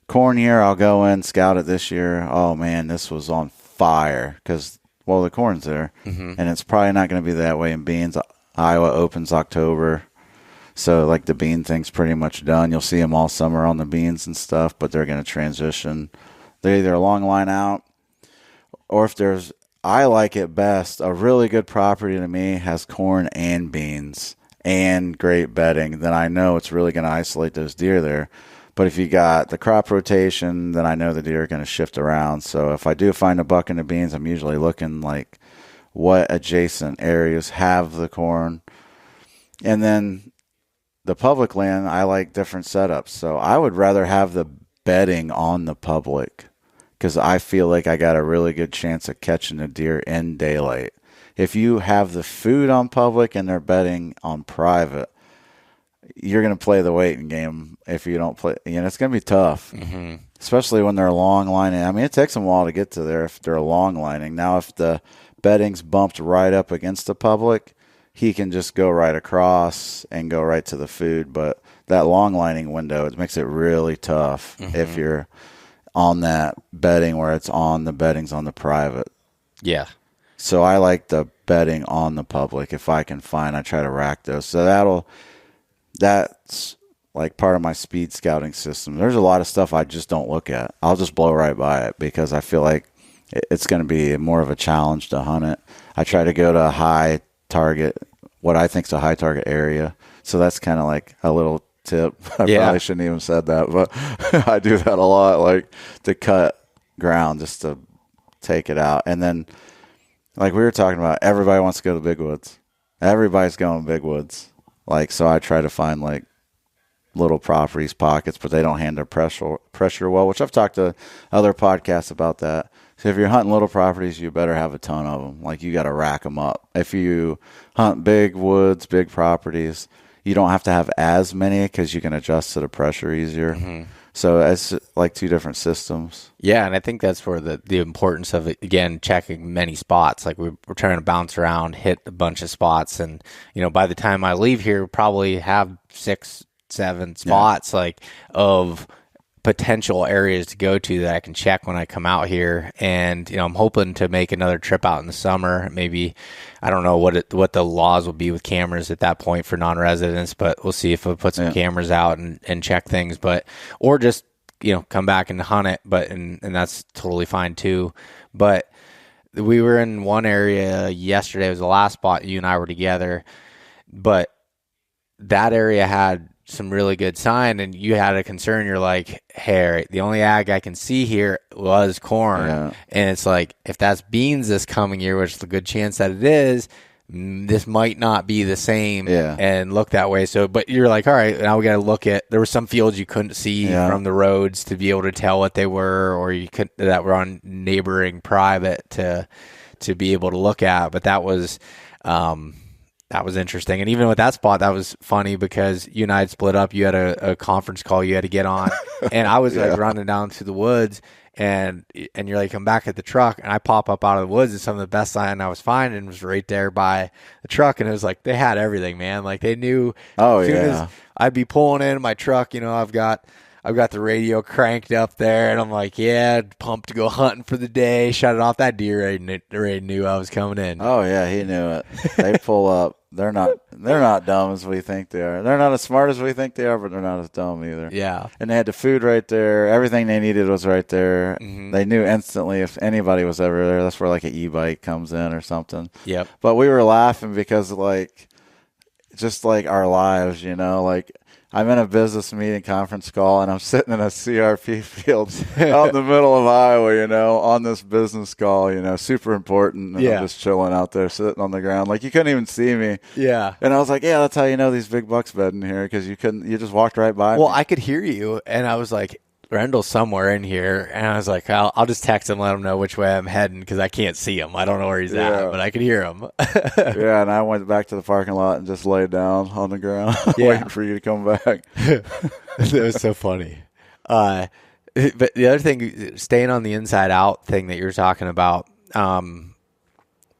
corn year, I'll go in, scout it this year. Oh, man, this was on fire because, the corn's there. Mm-hmm. And it's probably not going to be that way in beans. Iowa opens October. So like the bean thing's pretty much done. You'll see them all summer on the beans and stuff, but they're going to transition. They're either a long line out, or if I like it best, a really good property to me has corn and beans and great bedding, then I know it's really going to isolate those deer there. But if you got the crop rotation, then I know the deer are going to shift around. So if I do find a buck in the beans, I'm usually looking like what adjacent areas have the corn. And then the public land, I like different setups. So I would rather have the bedding on the public because I feel like I got a really good chance of catching a deer in daylight. If you have the food on public and they're bedding on private, you're going to play the waiting game if you don't play. It's going to be tough, especially when they're long lining. I mean, it takes them a while to get to there if they're long lining. Now, if the bedding's bumped right up against the public, he can just go right across and go right to the food. But that long lining window, it makes it really tough if you're on that bedding where it's on the bedding's on the private. Yeah. So I like the bedding on the public if I can find. I try to rack those. So that's like part of my speed scouting system. There's a lot of stuff I just don't look at. I'll just blow right by it because I feel like it's going to be more of a challenge to hunt it. I try to go to a high target, what I think is a high target area. So that's kind of like a little tip. I probably shouldn't even said that, but I do that a lot, like to cut ground just to take it out. And then, like we were talking about, everybody wants to go to the big woods. Everybody's going big woods. Like, so I try to find like little properties, pockets, but they don't handle pressure well, which I've talked to other podcasts about that. So if you're hunting little properties, you better have a ton of them. Like, you got to rack them up. If you hunt big woods, big properties, you don't have to have as many because you can adjust to the pressure easier. So it's like two different systems. Yeah, and I think that's where the importance of it, again, checking many spots. Like we're trying to bounce around, hit a bunch of spots, and by the time I leave here, we'll probably have 6, 7 spots like of potential areas to go to that I can check when I come out here. And I'm hoping to make another trip out in the summer. Maybe, I don't know what the laws will be with cameras at that point for non-residents, but we'll see if we put some cameras out and check things, or just come back and hunt it. But and that's totally fine too. But we were in one area yesterday. It was the last spot you and I were together, but that area had some really good sign, and you had a concern. You're like, hey, the only ag I can see here was corn. And it's like, if that's beans this coming year, which is a good chance that it is, this might not be the same and look that way. So, but you're like, all right, now we got to look at, there were some fields you couldn't see from the roads to be able to tell what they were, or you could, that were on neighboring private to be able to look at. But that was interesting. And even with that spot, that was funny because you and I had split up. You had a conference call you had to get on. And I was like running down through the woods, and you're like, come back at the truck. And I pop up out of the woods, and some of the best sign I was finding was right there by the truck. And it was like, they had everything, man. Like they knew as soon as I'd be pulling in my truck, I've got the radio cranked up there, and I'm like, pumped to go hunting for the day. Shut it off. That deer already knew I was coming in. Oh yeah, he knew it. They pull up. They're not dumb as we think they are. They're not as smart as we think they are, but they're not as dumb either. Yeah. And they had the food right there. Everything they needed was right there. They knew instantly if anybody was ever there. That's where like an e-bike comes in or something. Yep. But we were laughing because just like our lives, like I'm in a business meeting conference call, and I'm sitting in a CRP field out in the middle of Iowa, on this business call, super important. And I'm just chilling out there, sitting on the ground. Like, you couldn't even see me. Yeah. And I was like, that's how you know these big bucks bedding here, because you just walked right by me. Well, I could hear you, and I was like, Rendell's somewhere in here, and I was like, I'll just text him, let him know which way I'm heading, because I can't see him. I don't know where he's at, but I could hear him. And I went back to the parking lot and just laid down on the ground waiting for you to come back. That was so funny. But the other thing, staying on the inside out thing that you're talking about, I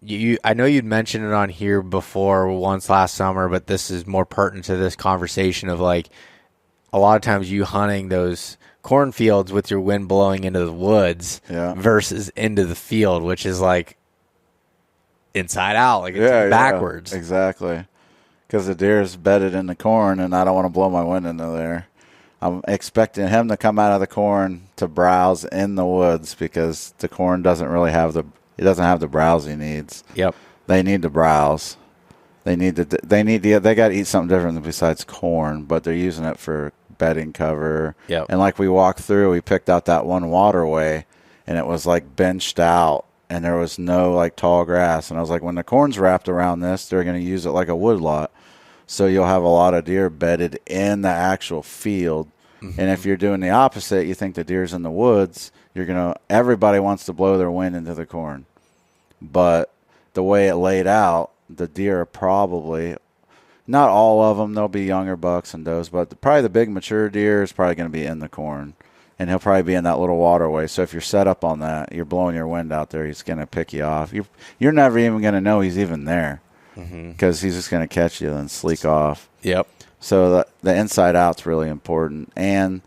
know you'd mentioned it on here before once last summer, but this is more pertinent to this conversation of like, a lot of times you hunting those cornfields with your wind blowing into the woods versus into the field, which is like inside out, like it's backwards. Exactly. Because the deer's bedded in the corn, and I don't want to blow my wind into there. I'm expecting him to come out of the corn to browse in the woods, because the corn doesn't really have the browse he needs. Yep. They need to browse. They got to eat something different besides corn, but they're using it for bedding cover. Yep. And like we walked through, we picked out that one waterway, and it was like benched out, and there was no like tall grass. And I was like, when the corn's wrapped around this, they're going to use it like a woodlot. So you'll have a lot of deer bedded in the actual field. And if you're doing the opposite, you think the deer's in the woods, everybody wants to blow their wind into the corn. But the way it laid out, the deer are probably, not all of them, there'll be younger bucks and does, but probably the big mature deer is probably going to be in the corn. And he'll probably be in that little waterway. So if you're set up on that, you're blowing your wind out there, he's going to pick you off. You're never even going to know he's even there because he's just going to catch you and sleek off. Yep. So the inside out's really important. And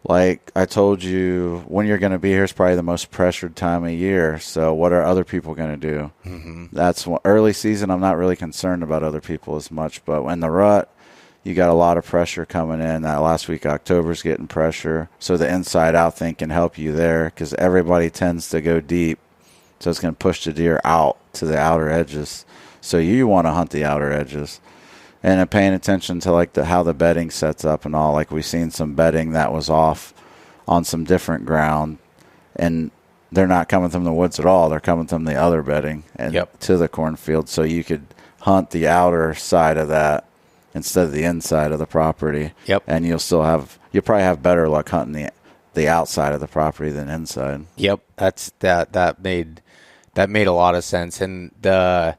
like I told you, when you're going to be here is probably the most pressured time of year. So what are other people going to do? That's early season. I'm not really concerned about other people as much. But in the rut, you got a lot of pressure coming in. That last week, October's getting pressure. So the inside out thing can help you there because everybody tends to go deep. So it's going to push the deer out to the outer edges. So you want to hunt the outer edges. And then paying attention to like how the bedding sets up and all. Like we've seen some bedding that was off on some different ground. And they're not coming from the woods at all. They're coming from the other bedding and to the cornfield. So you could hunt the outer side of that instead of the inside of the property. Yep. And you'll probably have better luck hunting the outside of the property than inside. Yep. That made a lot of sense. And the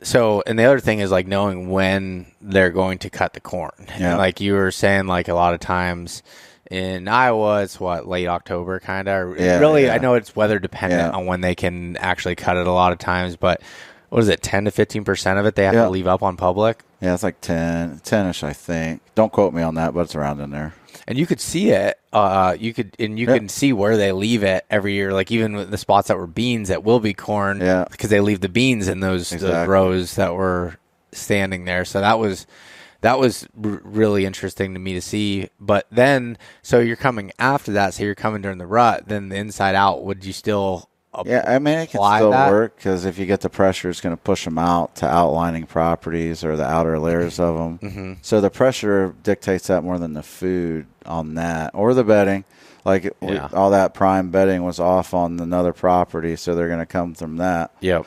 other thing is like knowing when they're going to cut the corn. Yeah. And like you were saying, like a lot of times in Iowa, it's late October kind of. Yeah, really, yeah. I know it's weather dependent on when they can actually cut it a lot of times, but what is it, 10 to 15% of it they have to leave up on public? Yeah, it's like 10-ish, I think. Don't quote me on that, but it's around in there. And you could see it. You can see where they leave it every year. Like even with the spots that were beans, that will be corn. Yeah. Because they leave the beans in those rows that were standing there. So that was really interesting to me to see. But then, so you're coming after that. So you're coming during the rut. Then the inside out. Would you still? I mean, it can still work because if you get the pressure, it's going to push them out to outlining properties or the outer layers of them. So the pressure dictates that more than the food on that or the bedding. Like all that prime bedding was off on another property, so they're going to come from that. Yep.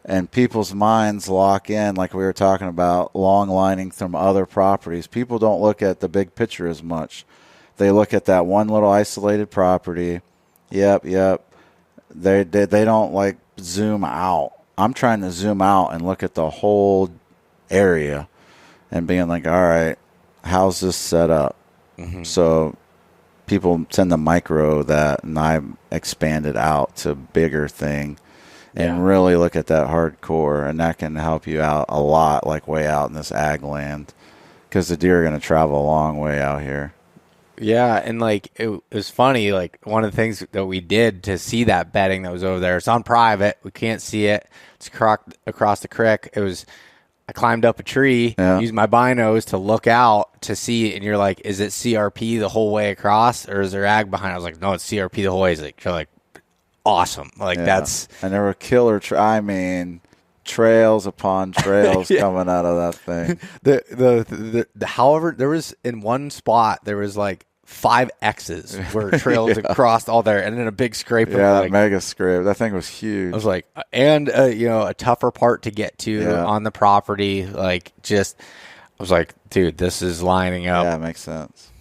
And people's minds lock in, like we were talking about, long lining from other properties. People don't look at the big picture as much. They look at that one little isolated property. Yep. They don't like zoom out. I'm trying to zoom out and look at the whole area and being like, all right, how's this set up? So people tend to micro that, and I expand it out to bigger thing and really look at that hardcore, and that can help you out a lot, like way out in this ag land, because the deer are going to travel a long way out here. Yeah, and like it was funny. Like one of the things that we did to see that bedding that was over there, it's on private. We can't see it. It's across the creek. I climbed up a tree, used my binos to look out to see, and you're like, is it CRP the whole way across, or is there ag behind? I was like, no, it's CRP the whole way. You're like, awesome. Like that's. And there were killer. Trails upon trails coming out of that thing. However, there was in one spot there was like 5 X's where trails across all there, and then a big scrape. Yeah, that mega scrape. That thing was huge. I was like, and a tougher part to get to on the property. Like, I was like, dude, this is lining up. Yeah, it makes sense.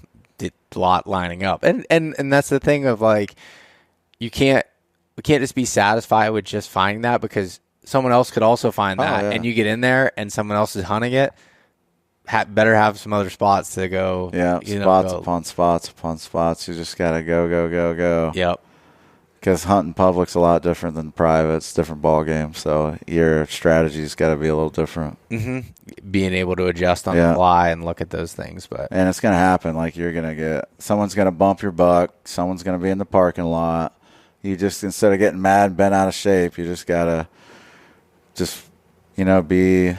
A lot lining up, and that's the thing of like, we can't just be satisfied with just finding that, because someone else could also find that, and you get in there and someone else is hunting it. Better have some other spots to go. Yeah, spots upon spots upon spots. You just got to go. Yep. Because hunting public's a lot different than private. It's a different ball game. So your strategy's got to be a little different. Being able to adjust on the fly and look at those things. And it's going to happen. Like someone's going to bump your buck. Someone's going to be in the parking lot. You just, instead of getting mad, bent out of shape, you just got to be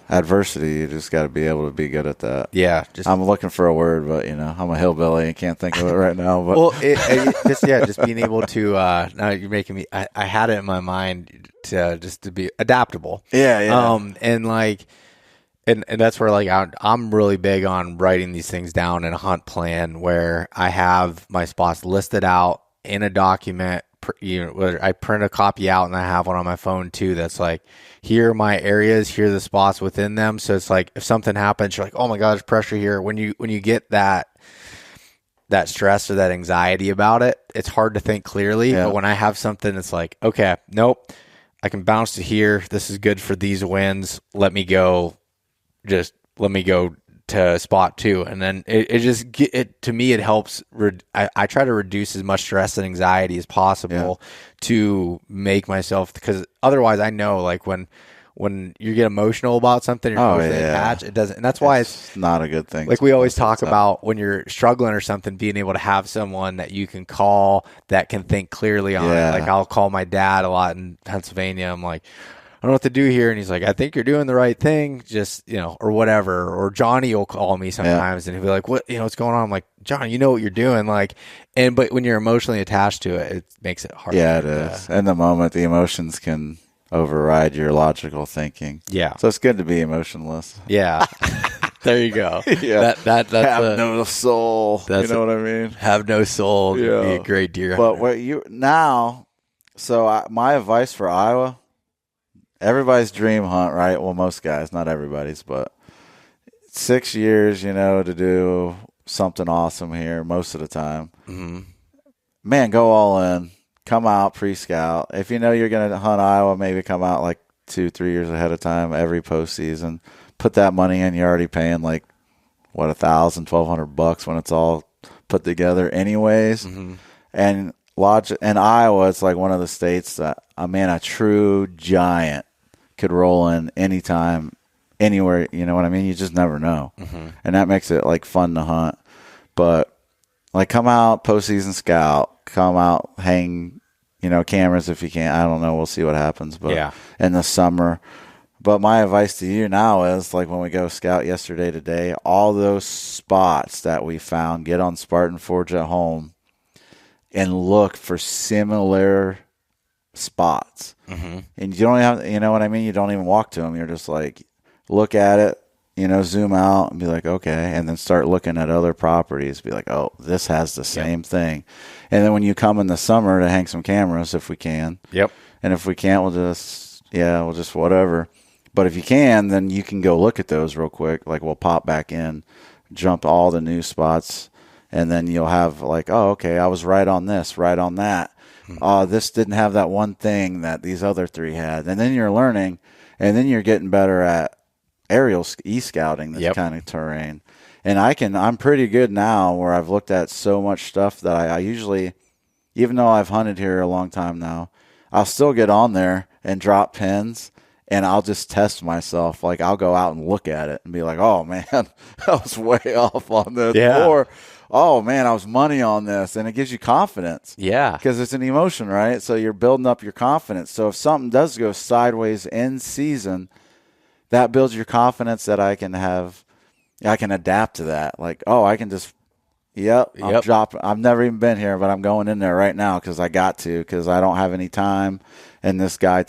adversity. You just got to be able to be good at that. Yeah. I'm looking for a word, but I'm a hillbilly and can't think of it right now. But well, just being able to, now you're making me, I had it in my mind to be adaptable. Yeah. And that's where like I'm really big on writing these things down in a hunt plan where I have my spots listed out in a document whether I print a copy out and I have one on my phone too. That's like, here are my areas, here are the spots within them. So it's like if something happens, you're like, oh my God, there's pressure here. When you get that stress or that anxiety about it, it's hard to think clearly. Yeah. But when I have something, it's like, okay, nope, I can bounce to here. This is good for these winds. Let me go to spot 2. And then to me, it helps. I try to reduce as much stress and anxiety as possible to make myself, because otherwise I know, like when you get emotional about something, you're emotionally attached, it doesn't. And that's why it's not a good thing. Like we always talk about when you're struggling or something, being able to have someone that you can call that can think clearly on it. Like I'll call my dad a lot in Pennsylvania. I'm like, I don't know what to do here. And he's like, I think you're doing the right thing. Just, or whatever. Or Johnny will call me sometimes and he'll be like, what's going on? I'm like, John, you know what you're doing. Like, but when you're emotionally attached to it, it makes it hard. Yeah, it is. In the moment, the emotions can override your logical thinking. Yeah. So it's good to be emotionless. Yeah. There you go. Yeah. That's have no soul. You know what I mean? Have no soul. Yeah. Be a great deer hunter. But my advice for Iowa, everybody's dream hunt, right? Well, most guys, not everybody's, but 6 years, to do something awesome here most of the time. Mm-hmm. Man, go all in. Come out pre-scout. If you know you're going to hunt Iowa, maybe come out like 2-3 years ahead of time every postseason. Put that money in. You're already paying like, $1,000-$1,200 when it's all put together anyways. Mm-hmm. And Iowa, it's like one of the states that, a true giant could roll in anytime, anywhere. You know what I mean? You just never know. Mm-hmm. And that makes it like fun to hunt. But like come out, postseason scout, come out, hang, cameras if you can. I don't know. We'll see what happens. But in the summer. But my advice to you now is like when we go scout today, all those spots that we found, get on Spartan Forge at home and look for similar spots. Mm-hmm. And you don't have, you know what I mean? You don't even walk to them. You're just like, look at it, zoom out and be like, okay. And then start looking at other properties. Be like, oh, this has the same thing. And then when you come in the summer to hang some cameras, if we can. Yep. And if we can't, we'll just whatever. But if you can, then you can go look at those real quick. Like we'll pop back in, jump all the new spots. And then you'll have like, oh, okay, I was right on this, right on that. This didn't have that one thing that these other 3 had. And then you're learning, and then you're getting better at aerial e-scouting, this kind of terrain. And I'm pretty good now where I've looked at so much stuff that I usually, even though I've hunted here a long time now, I'll still get on there and drop pins. And I'll just test myself. Like, I'll go out and look at it and be like, oh, man, I was way off on this. Yeah. Or, oh, man, I was money on this. And it gives you confidence. Yeah. Because it's an emotion, right? So you're building up your confidence. So if something does go sideways in season, that builds your confidence that I can adapt to that. Like, oh, I can just, I'm dropping. I've never even been here, but I'm going in there right now because I got to, because I don't have any time. And this guy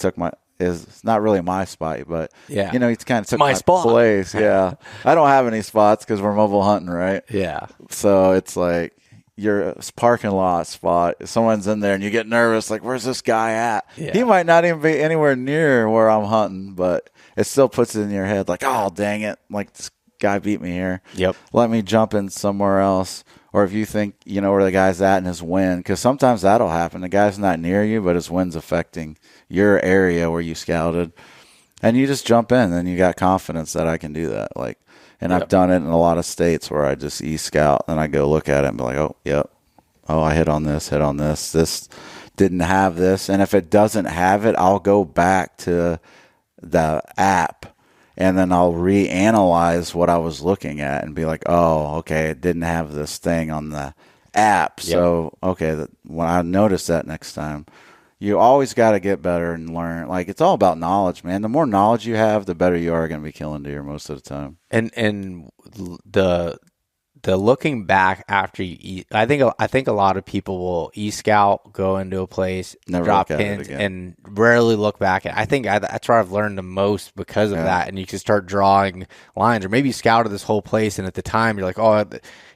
it's not really my spot, but he kind of took my spot. Place. Yeah. I don't have any spots because we're mobile hunting, right? Yeah. So it's like your parking lot spot. If someone's in there and you get nervous, like, where's this guy at? Yeah. He might not even be anywhere near where I'm hunting, but it still puts it in your head like, oh, dang it. Like, this guy beat me here. Yep. Let me jump in somewhere else. Or if you think you know where the guy's at in his wind, because sometimes that'll happen. The guy's not near you, but his wind's affecting your area where you scouted. And you just jump in, and you got confidence that I can do that. Like, and I've done it in a lot of states where I just e-scout, and I go look at it and be like, oh, yep. Oh, I hit on this. This didn't have this. And if it doesn't have it, I'll go back to the app. And then I'll reanalyze what I was looking at and be like, oh, okay, it didn't have this thing on the app. Yep. So, okay, when I notice that next time, you always got to get better and learn. Like, it's all about knowledge, man. The more knowledge you have, the better you are going to be killing deer most of the time. And looking back after you eat, I think a lot of people will e-scout, go into a place, Never drop look at it pins, again. and rarely look back at. I think that's where I've learned the most because of that. And you can start drawing lines, or maybe you scouted this whole place, and at the time you're like, oh,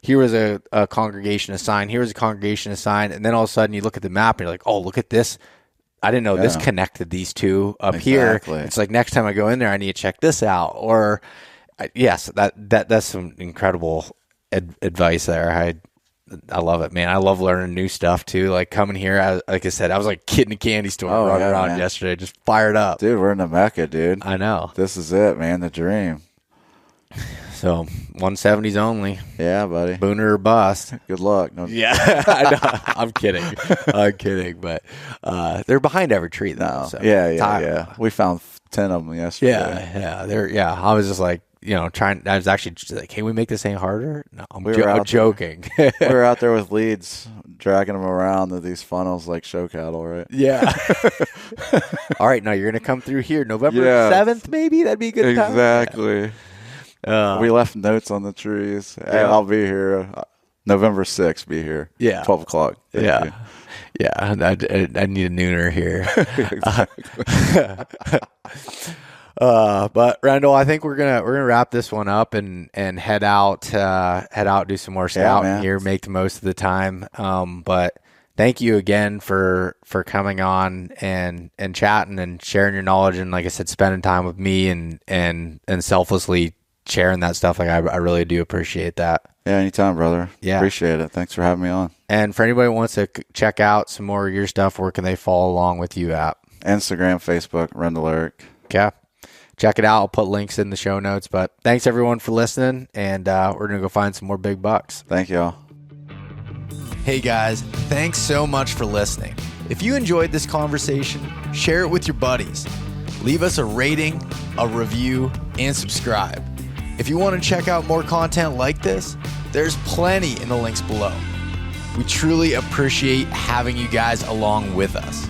here was a congregation assigned, here was a congregation assigned, and then all of a sudden you look at the map and you're like, oh, look at this. I didn't know this connected these two up here. It's like next time I go in there, I need to check this out. Or yes, that's some incredible advice there. I love it, man. I love learning new stuff too. Like coming here, like I said, I was like a kid in a candy store running around yesterday, just fired up. Dude, we're in the Mecca, dude. I know. This is it, man. The dream. So 170s only. Yeah, buddy. Booner or bust. Good luck. No, Yeah, I know. I'm kidding. But they're behind every tree though. So yeah. We found 10 of them yesterday. Yeah. I was just like, I was actually just like, can we make this any harder? No, I'm joking. We were out there with leads, dragging them around to these funnels like show cattle, right? Yeah. All right, now you're going to come through here November 7th, maybe? That'd be a good time. Exactly. We left notes on the trees. Hey, I'll be here. November 6th, be here. Yeah. 12 o'clock. Yeah. I need a nooner here. But Rendell, I think we're gonna wrap this one up and head out, do some more scouting here, make the most of the time. But thank you again for coming on and chatting and sharing your knowledge, and like I said, spending time with me and selflessly sharing that stuff. Like I really do appreciate that. Yeah, anytime, brother. Yeah. Appreciate it. Thanks for having me on. And for anybody who wants to check out some more of your stuff, where can they follow along with you at? Instagram, Facebook, Rendell Erik. Okay. Check it out. I'll put links in the show notes. But thanks, everyone, for listening, and we're going to go find some more big bucks. Thank y'all. Hey, guys. Thanks so much for listening. If you enjoyed this conversation, share it with your buddies. Leave us a rating, a review, and subscribe. If you want to check out more content like this, there's plenty in the links below. We truly appreciate having you guys along with us.